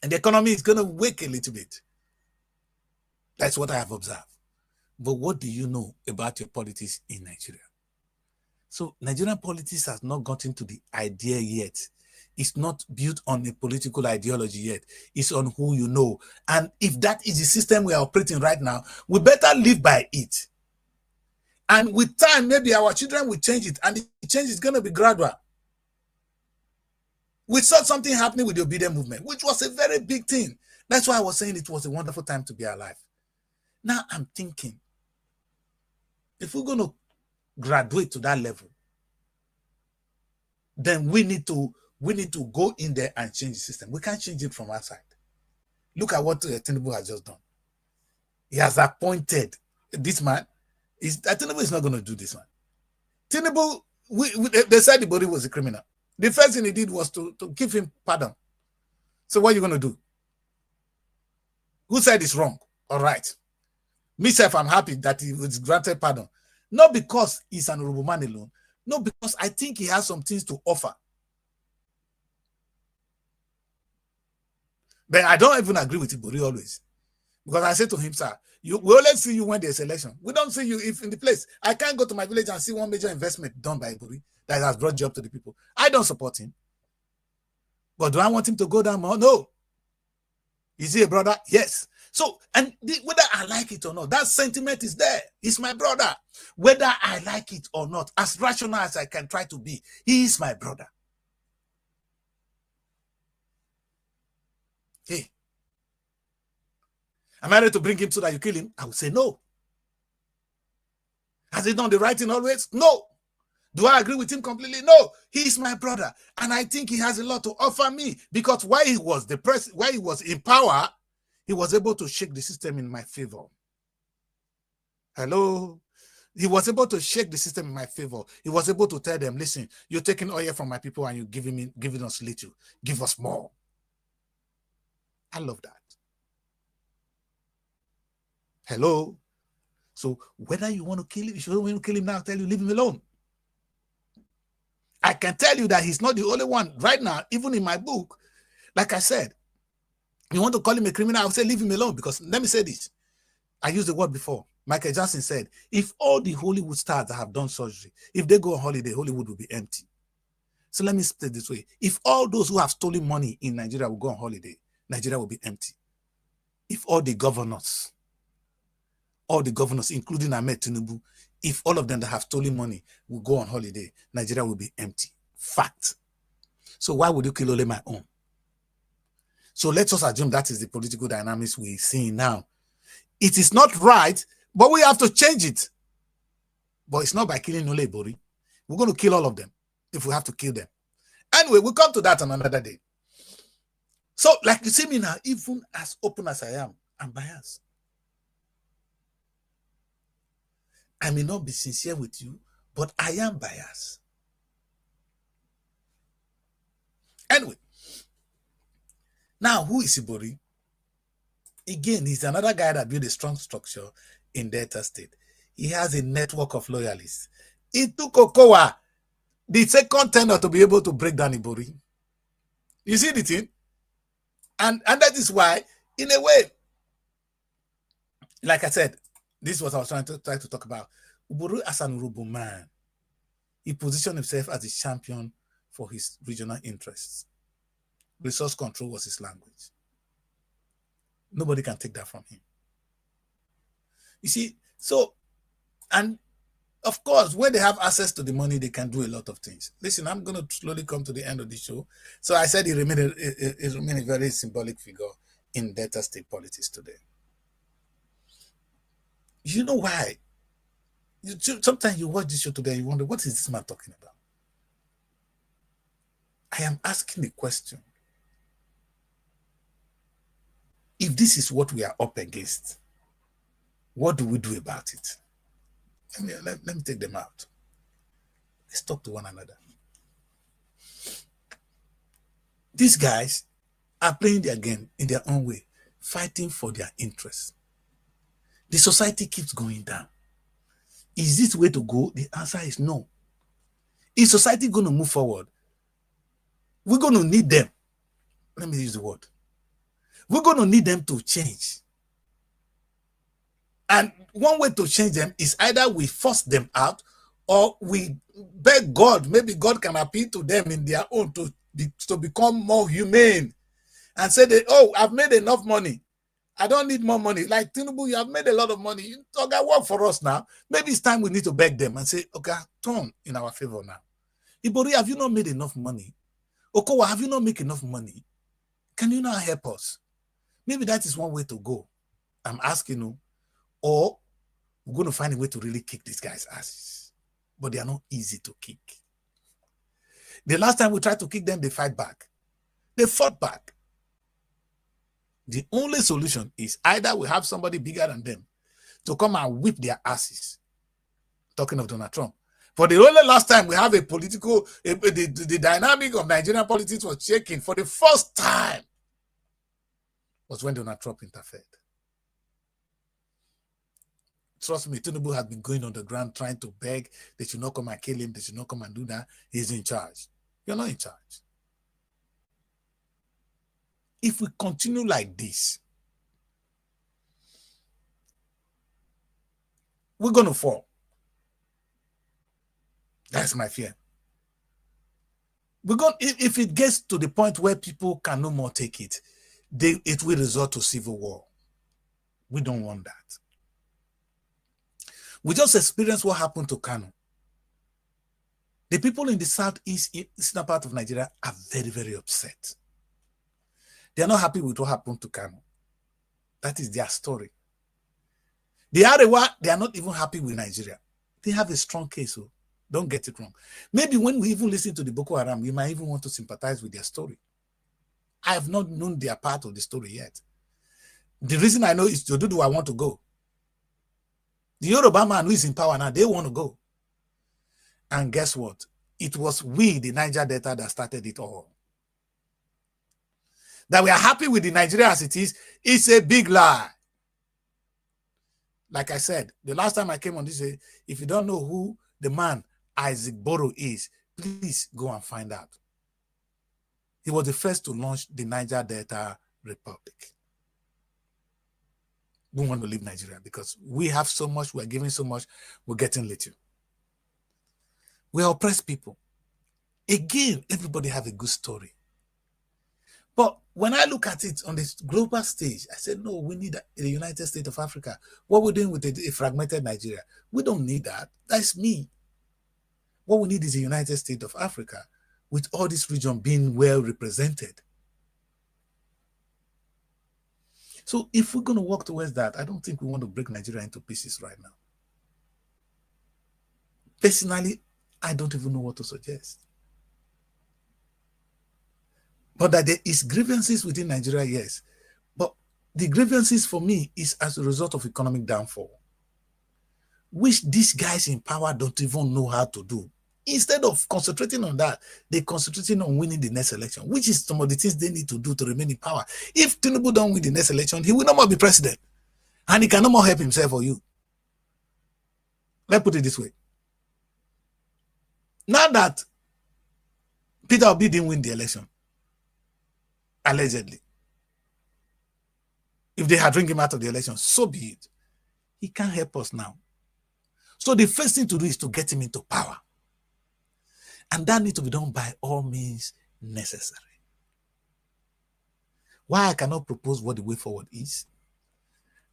And the economy is going to wake a little bit. That's what I have observed. But what do you know about your politics in Nigeria? So Nigerian politics has not gotten to the idea yet. It's not built on a political ideology yet. It's on who you know. And if that is the system we are operating right now, we better live by it. And with time, maybe our children will change it. And the change is going to be gradual. We saw something happening with the obedient movement, which was a very big thing. That's why I was saying it was a wonderful time to be alive. Now I'm thinking, if we're going to graduate to that level, then we need to go in there and change the system. We can't change it from outside. Look at what Tinubu has just done. He has appointed this man. Tinubu is not going to do this one. Tinubu, they said the body was a criminal. The first thing he did was to give him pardon. So what are you going to do? Who said it's wrong? All right. Myself, I'm happy that he was granted pardon. Not because he's an honorable man alone. No, because I think he has some things to offer. But I don't even agree with Ibori always. Because I say to him, sir, we only see you when there's election. We don't see you if in the place. I can't go to my village and see one major investment done by Ibori that has brought job to the people. I don't support him. But do I want him to go down more? No. Is he a brother? Yes. So, and whether I like it or not, that sentiment is there. He's my brother. Whether I like it or not, as rational as I can try to be, he is my brother. Hey, am I ready to bring him so that you kill him? I would say no. Has he done the right thing always? No. Do I agree with him completely? No. He is my brother. And I think he has a lot to offer me, because while he was while he was in power, he was able to shake the system in my favor. Hello? He was able to shake the system in my favor. He was able to tell them, listen, you're taking oil from my people and you're giving us little. Give us more. I love that. Hello? So whether you want to kill him, if you don't want to kill him now, I'll tell you, leave him alone. I can tell you that he's not the only one right now, even in my book. Like I said, you want to call him a criminal, I'll say leave him alone, because let me say this. I used the word before. Michael Jackson said, if all the Hollywood stars that have done surgery, if they go on holiday, Hollywood will be empty. So let me say it this way. If all those who have stolen money in Nigeria will go on holiday, Nigeria will be empty. If all the governors, including Ahmed Tinubu, if all of them that have stolen money will go on holiday, Nigeria will be empty. Fact. So why would you kill only my own? So let us assume that is the political dynamics we're seeing now. It is not right, but we have to change it. But it's not by killing Ole Ibori. We're going to kill all of them if we have to kill them. Anyway, we'll come to that on another day. So, like you see me now, even as open as I am, I'm biased. I may not be sincere with you, but I am biased. Anyway, now who is Ibori? Again, he's another guy that built a strong structure in Delta State. He has a network of loyalists. It took Okowa, the second tenor, to be able to break down Ibori. You see the thing? And that is why, in a way, like I said, this is what I was trying to talk about. Ibori, as an Urubu man, he positioned himself as a champion for his regional interests. Resource control was his language. Nobody can take that from him. You see, so, and of course, when they have access to the money, they can do a lot of things. Listen, I'm going to slowly come to the end of the show. So I said he remained a very symbolic figure in Delta State politics today. You know why? Sometimes you watch this show today and you wonder, what is this man talking about? I am asking the question. If this is what we are up against, what do we do about it? Let me take them out. Let's talk to one another. These guys are playing their game in their own way, fighting for their interests. The society keeps going down. Is this the way to go? The answer is no. Is society going to move forward? We're going to need them. Let me use the word. We're going to need them to change. And one way to change them is either we force them out or we beg God. Maybe God can appeal to them in their own to become more humane and say, that, oh, I've made enough money. I don't need more money. Like Tinubu, you have made a lot of money. Okay, work for us now. Maybe it's time we need to beg them and say, okay, turn in our favor now. Ibori, have you not made enough money? Okowa, have you not made enough money? Can you not help us? Maybe that is one way to go. I'm asking you. Or we're going to find a way to really kick these guys' asses. But they are not easy to kick. The last time we tried to kick them, they fight back. They fought back. The only solution is either we have somebody bigger than them to come and whip their asses. Talking of Donald Trump. For the only last time we have a political, the dynamic of Nigerian politics was shaking for the first time was when Donald Trump interfered. Trust me, Tinubu has been going on the ground trying to beg they should not come and kill him, they should not come and do that. He's in charge. You're not in charge. If we continue like this, we're going to fall. That's my fear. If it gets to the point where people can no more take it, it will resort to civil war. We don't want that. We just experienced what happened to Kano. The people in the southeast eastern part of Nigeria are very, very upset. They are not happy with what happened to Kano. That is their story. The Arewa, they are not even happy with Nigeria. They have a strong case, so don't get it wrong. Maybe when we even listen to the Boko Haram, we might even want to sympathize with their story. I have not known their part of the story yet. The reason I know is Jodudu, I want to go. The Yoruba man who is in power now, they want to go. And guess what? It was we, the Niger Delta, that started it all. That we are happy with the Nigeria as it is a big lie. Like I said, the last time I came on this, if you don't know who the man Isaac Boro is, please go and find out. He was the first to launch the Niger Delta Republic. We want to leave Nigeria because we have so much, we're giving so much, we're getting little. We are oppressed people. Again, everybody have a good story. But when I look at it on this global stage, I said, no, we need the United States of Africa. What we're doing with a fragmented Nigeria, we don't need that. That's me. What we need is the United States of Africa with all this region being well represented. So if we're going to work towards that, I don't think we want to break Nigeria into pieces right now. Personally, I don't even know what to suggest. But that there is grievances within Nigeria, yes. But the grievances for me is as a result of economic downfall, which these guys in power don't even know how to do. Instead of concentrating on that, they're concentrating on winning the next election, which is some of the things they need to do to remain in power. If Tinubu don't win the next election, he will no more be president. And he can no more help himself or you. Let's put it this way. Now that Peter Obi didn't win the election, allegedly, if they had bring him out of the election, so be it. He can't help us now. So the first thing to do is to get him into power. And that needs to be done by all means necessary. Why I cannot propose what the way forward is,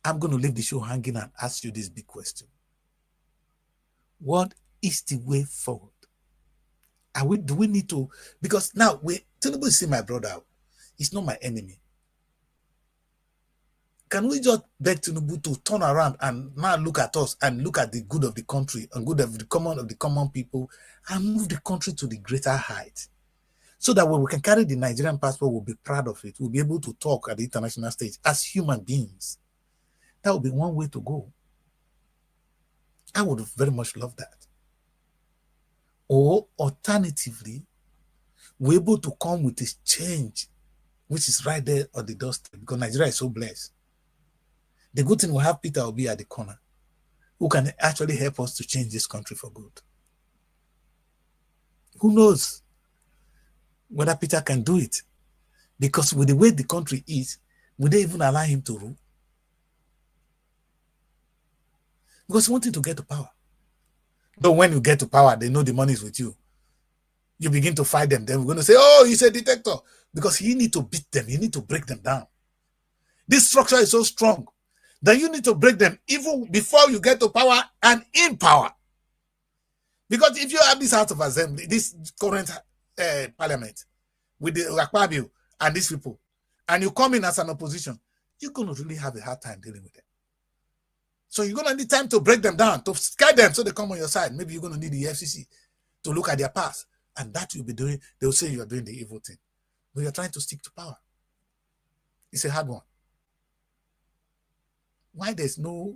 I'm going to leave the show hanging and ask you this big question. What is the way forward? Do we need to, because now Tinubu is my brother. He's not my enemy. Can we just beg Tinubu to turn around and now look at us and look at the good of the country and good of the common people and move the country to the greater height? So that when we can carry the Nigerian passport, we'll be proud of it. We'll be able to talk at the international stage as human beings. That would be one way to go. I would very much love that. Or alternatively, we're able to come with this change, which is right there on the doorstep, because Nigeria is so blessed. The good thing, we have Peter Obi at the corner, who can actually help us to change this country for good. Who knows whether Peter can do it? Because with the way the country is, would they even allow him to rule? Because wanting to get to power. Though when you get to power, they know the money is with you. You begin to fight them. Then we're going to say, oh, he's a dictator. Because you need to beat them. You need to break them down. This structure is so strong that you need to break them even before you get to power and in power. Because if you have this House of Assembly, this current parliament, with the Akpabio and these people, and you come in as an opposition, you're going to really have a hard time dealing with them. So you're going to need time to break them down, to scare them so they come on your side. Maybe you're going to need the FCC to look at their past. And that you'll be doing, they'll say you are doing the evil thing. But you're trying to stick to power. It's a hard one. Why there's no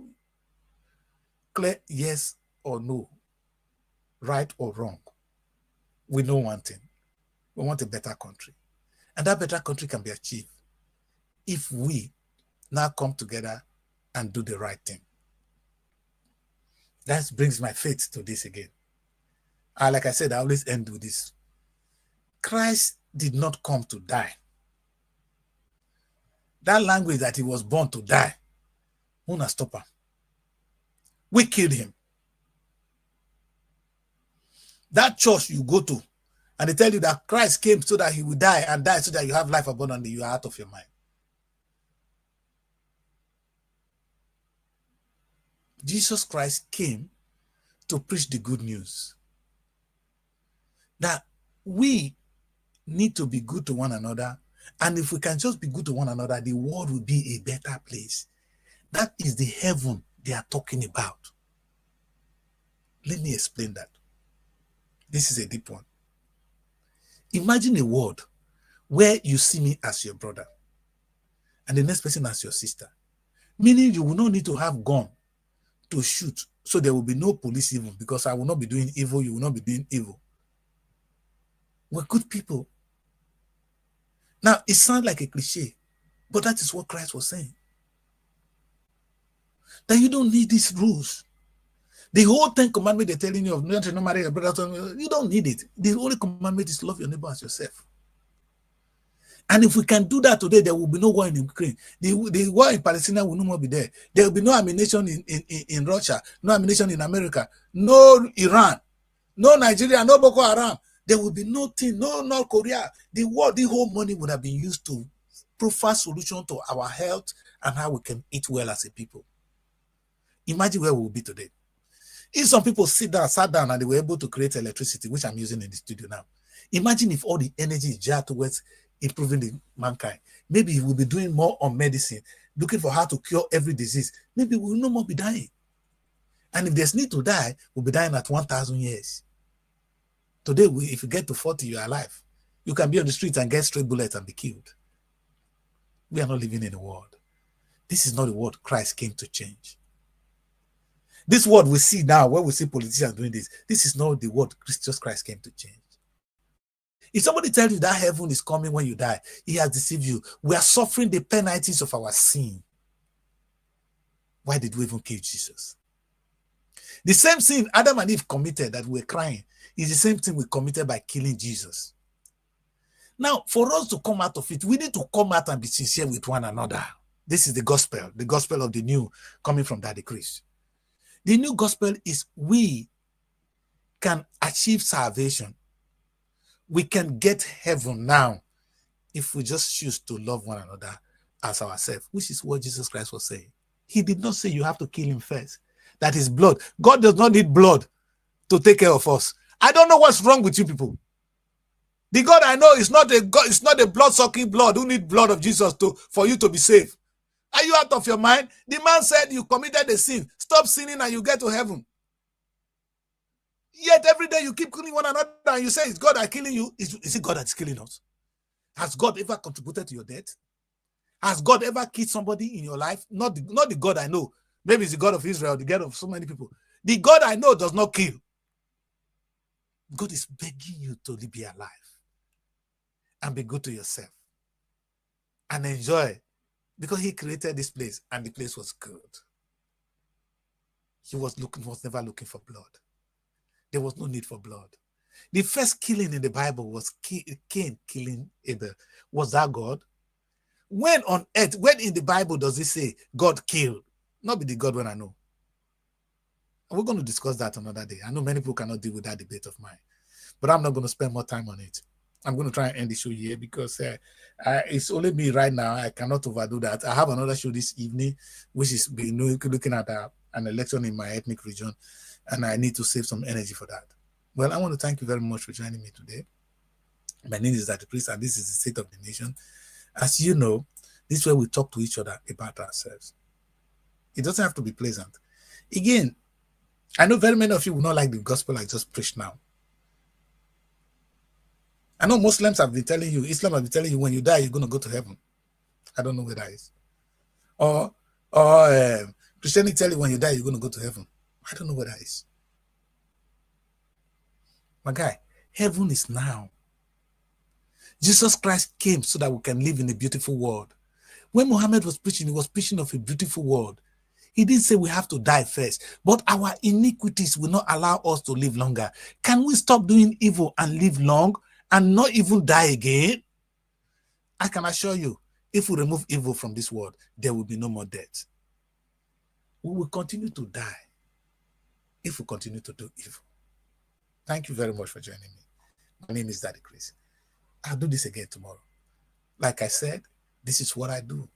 clear yes or no, right or wrong? We know one thing. We want a better country. And that better country can be achieved if we now come together and do the right thing. That brings my faith to this again. Like I said, I always end with this. Christ did not come to die. That language that he was born to die, who not stop him? We killed him. That church you go to, and they tell you that Christ came so that he would die and die so that you have life abundantly, you are out of your mind. Jesus Christ came to preach the good news. That we need to be good to one another. And if we can just be good to one another, the world will be a better place. That is the heaven they are talking about. Let me explain that. This is a deep one. Imagine a world where you see me as your brother and the next person as your sister. Meaning you will not need to have gun to shoot. So there will be no police even, because I will not be doing evil, you will not be doing evil. We're good people. Now, it sounds like a cliche, but that is what Christ was saying. That you don't need these rules. The whole 10 commandments they're telling you of not to marry your brother, you don't need it. The only commandment is love your neighbor as yourself. And if we can do that today, there will be no war in Ukraine. The war in Palestine will no more be there. There will be no ammunition in Russia, no ammunition in America, no Iran, no Nigeria, no Boko Haram. There will be nothing, no North Korea. The whole money would have been used to provide solution to our health and how we can eat well as a people. Imagine where we will be today. If some people sat down and they were able to create electricity, which I'm using in the studio now. Imagine if all the energy is geared towards improving the mankind. Maybe we will be doing more on medicine, looking for how to cure every disease. Maybe we will no more be dying. And if there's need to die, we'll be dying at 1,000 years. Today, if you get to 40, you are alive. You can be on the streets and get stray bullets and be killed. We are not living in a world. This is not the world Christ came to change. This world we see now, where we see politicians doing this is not the world Jesus Christ came to change. If somebody tells you that heaven is coming when you die, he has deceived you. We are suffering the penalties of our sin. Why did we even kill Jesus? The same sin Adam and Eve committed that we're crying is the same thing we committed by killing Jesus. Now, for us to come out of it, we need to come out and be sincere with one another. This is the gospel of the new coming from Daddy Kris. The new gospel is we can achieve salvation. We can get heaven now if we just choose to love one another as ourselves, which is what Jesus Christ was saying. He did not say you have to kill him first. That is blood. God does not need blood to take care of us. I don't know what's wrong with you people. The God I know is not a God, it's not a blood-sucking blood who need blood of Jesus for you to be saved. Are you out of your mind? The man said you committed a sin. Stop sinning and you get to heaven. Yet every day you keep killing one another and you say it's God that's killing you. Is it God that's killing us? Has God ever contributed to your death? Has God ever killed somebody in your life? Not the God I know. Maybe it's the God of Israel, the God of so many people. The God I know does not kill. God is begging you to be alive and be good to yourself and enjoy, because he created this place and the place was good. He was never looking for blood. There was no need for blood. The first killing in the Bible was Cain killing Abel. Was that God? When on earth, when in the Bible does it say God killed? Not be the God when I know. And we're going to discuss that another day. I know many people cannot deal with that debate of mine, but I'm not going to spend more time on it. I'm going to try and end the show here because it's only me right now. I cannot overdo that. I have another show this evening, which is looking at an election in my ethnic region, and I need to save some energy for that. Well, I want to thank you very much for joining me today. My name is Dr. Kris, and this is the State of the Nation. As you know, this is where we talk to each other about ourselves. It doesn't have to be pleasant. Again, I know very many of you will not like the gospel I just preached now. I know Muslims have been telling you, Islam have been telling you, when you die, you're going to go to heaven. I don't know where that is. Or Christianity tell you when you die, you're going to go to heaven. I don't know where that is. My guy, heaven is now. Jesus Christ came so that we can live in a beautiful world. When Muhammad was preaching, he was preaching of a beautiful world. He didn't say we have to die first, but our iniquities will not allow us to live longer. Can we stop doing evil and live long and not even die again? I can assure you, if we remove evil from this world, there will be no more death. We will continue to die if we continue to do evil. Thank you very much for joining me. My name is Daddy Kris. I'll do this again tomorrow. Like I said, this is what I do.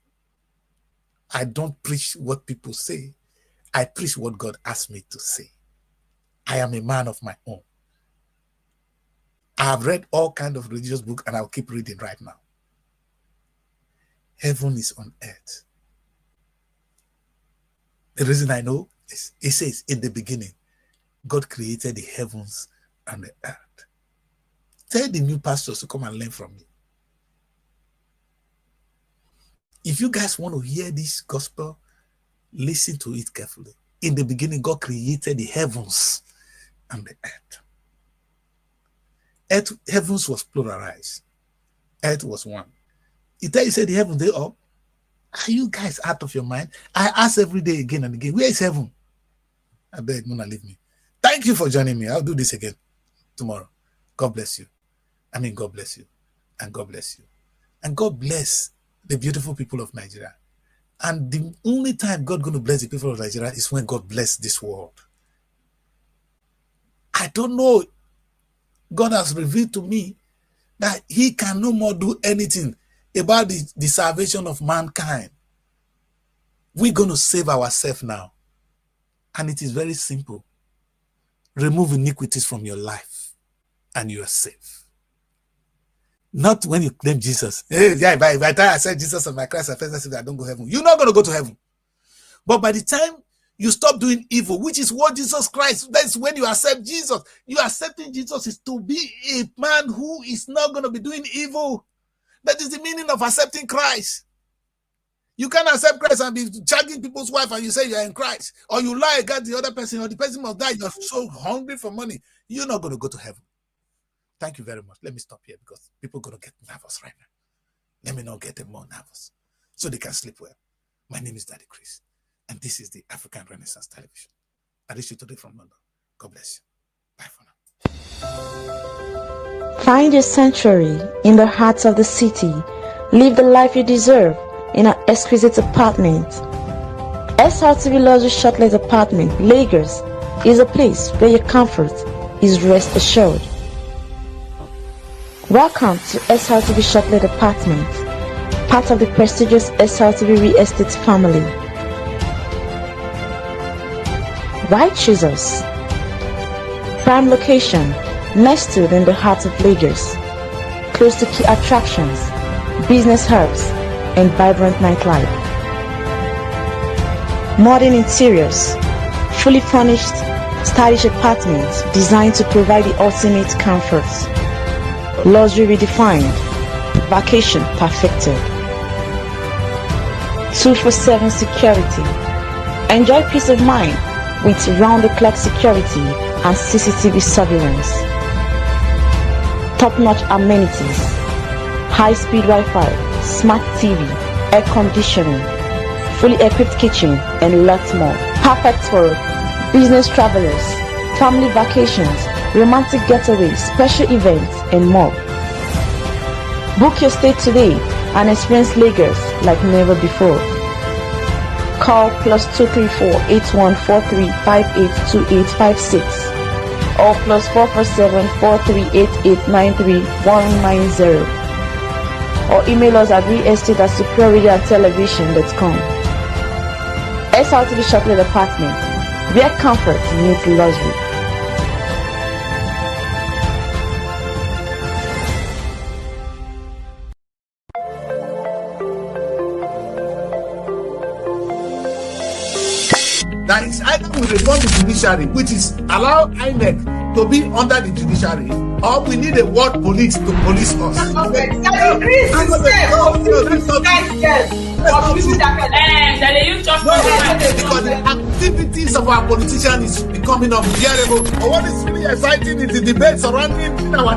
I don't preach what people say. I preach what God asked me to say. I am a man of my own. I have read all kinds of religious books and I'll keep reading right now. Heaven is on earth. The reason I know is it says in the beginning, God created the heavens and the earth. Tell the new pastors to come and learn from me. If you guys want to hear this gospel, listen to it carefully. In the beginning, God created the heavens and the earth. Heavens was pluralized. Earth was one. You said the heavens, they up. Are you guys out of your mind? I ask every day again and again, where is heaven? I beg, Mona, leave me. Thank you for joining me. I'll do this again tomorrow. God bless you. God bless you. And God bless you. And God bless the beautiful people of Nigeria. And the only time God going to bless the people of Nigeria is when God bless this world. I don't know. God has revealed to me that he can no more do anything about the salvation of mankind. We're going to save ourselves now. And it is very simple. Remove iniquities from your life and you are safe. Not when you claim Jesus. Hey, yeah, by the time I said Jesus and my Christ, I don't go to heaven. You're not going to go to heaven. But by the time you stop doing evil, which is what Jesus Christ, that's when you accept Jesus. You accepting Jesus is to be a man who is not going to be doing evil. That is the meaning of accepting Christ. You can't accept Christ and be charging people's wife and you say you're in Christ. Or you lie against the other person or the person must die. You're so hungry for money. You're not going to go to heaven. Thank you very much. Let me stop here because people are going to get nervous right now. Let me not get them more nervous so they can sleep well. My name is Daddy Kris, and this is the African Renaissance Television. I reach you today from London. God bless you. Bye for now. Find your sanctuary in the heart of the city. Live the life you deserve in an exquisite apartment. SRTV Luxury Shortlet Apartment, Lagos, is a place where your comfort is rest assured. Welcome to SRTV Shortlet Apartment, part of the prestigious SRTV Real Estate family. Why choose us? Prime location, nestled in the heart of Lagos, close to key attractions, business hubs, and vibrant nightlife. Modern interiors, fully furnished, stylish apartments designed to provide the ultimate comfort. Luxury redefined, vacation perfected. 24/7 security. Enjoy peace of mind with round-the-clock security and CCTV surveillance. Top-notch amenities, high-speed Wi-Fi, smart TV, air conditioning, fully equipped kitchen, and lots more. Perfect for business travelers, family vacations, romantic getaways, special events, and more. Book your stay today and experience Lagos like never before. Call +234-8143-582856 or +447-4388-93190 or email us at realestate@superiorradiotelevision.com. SRTV Chocolate Apartment, where comfort meets luxury. That is either we reform the judiciary, which is allow INEC to be under the judiciary, or we need a world police to police us. Because the activities of our politicians is becoming unbearable. But what is really exciting is the debate surrounding our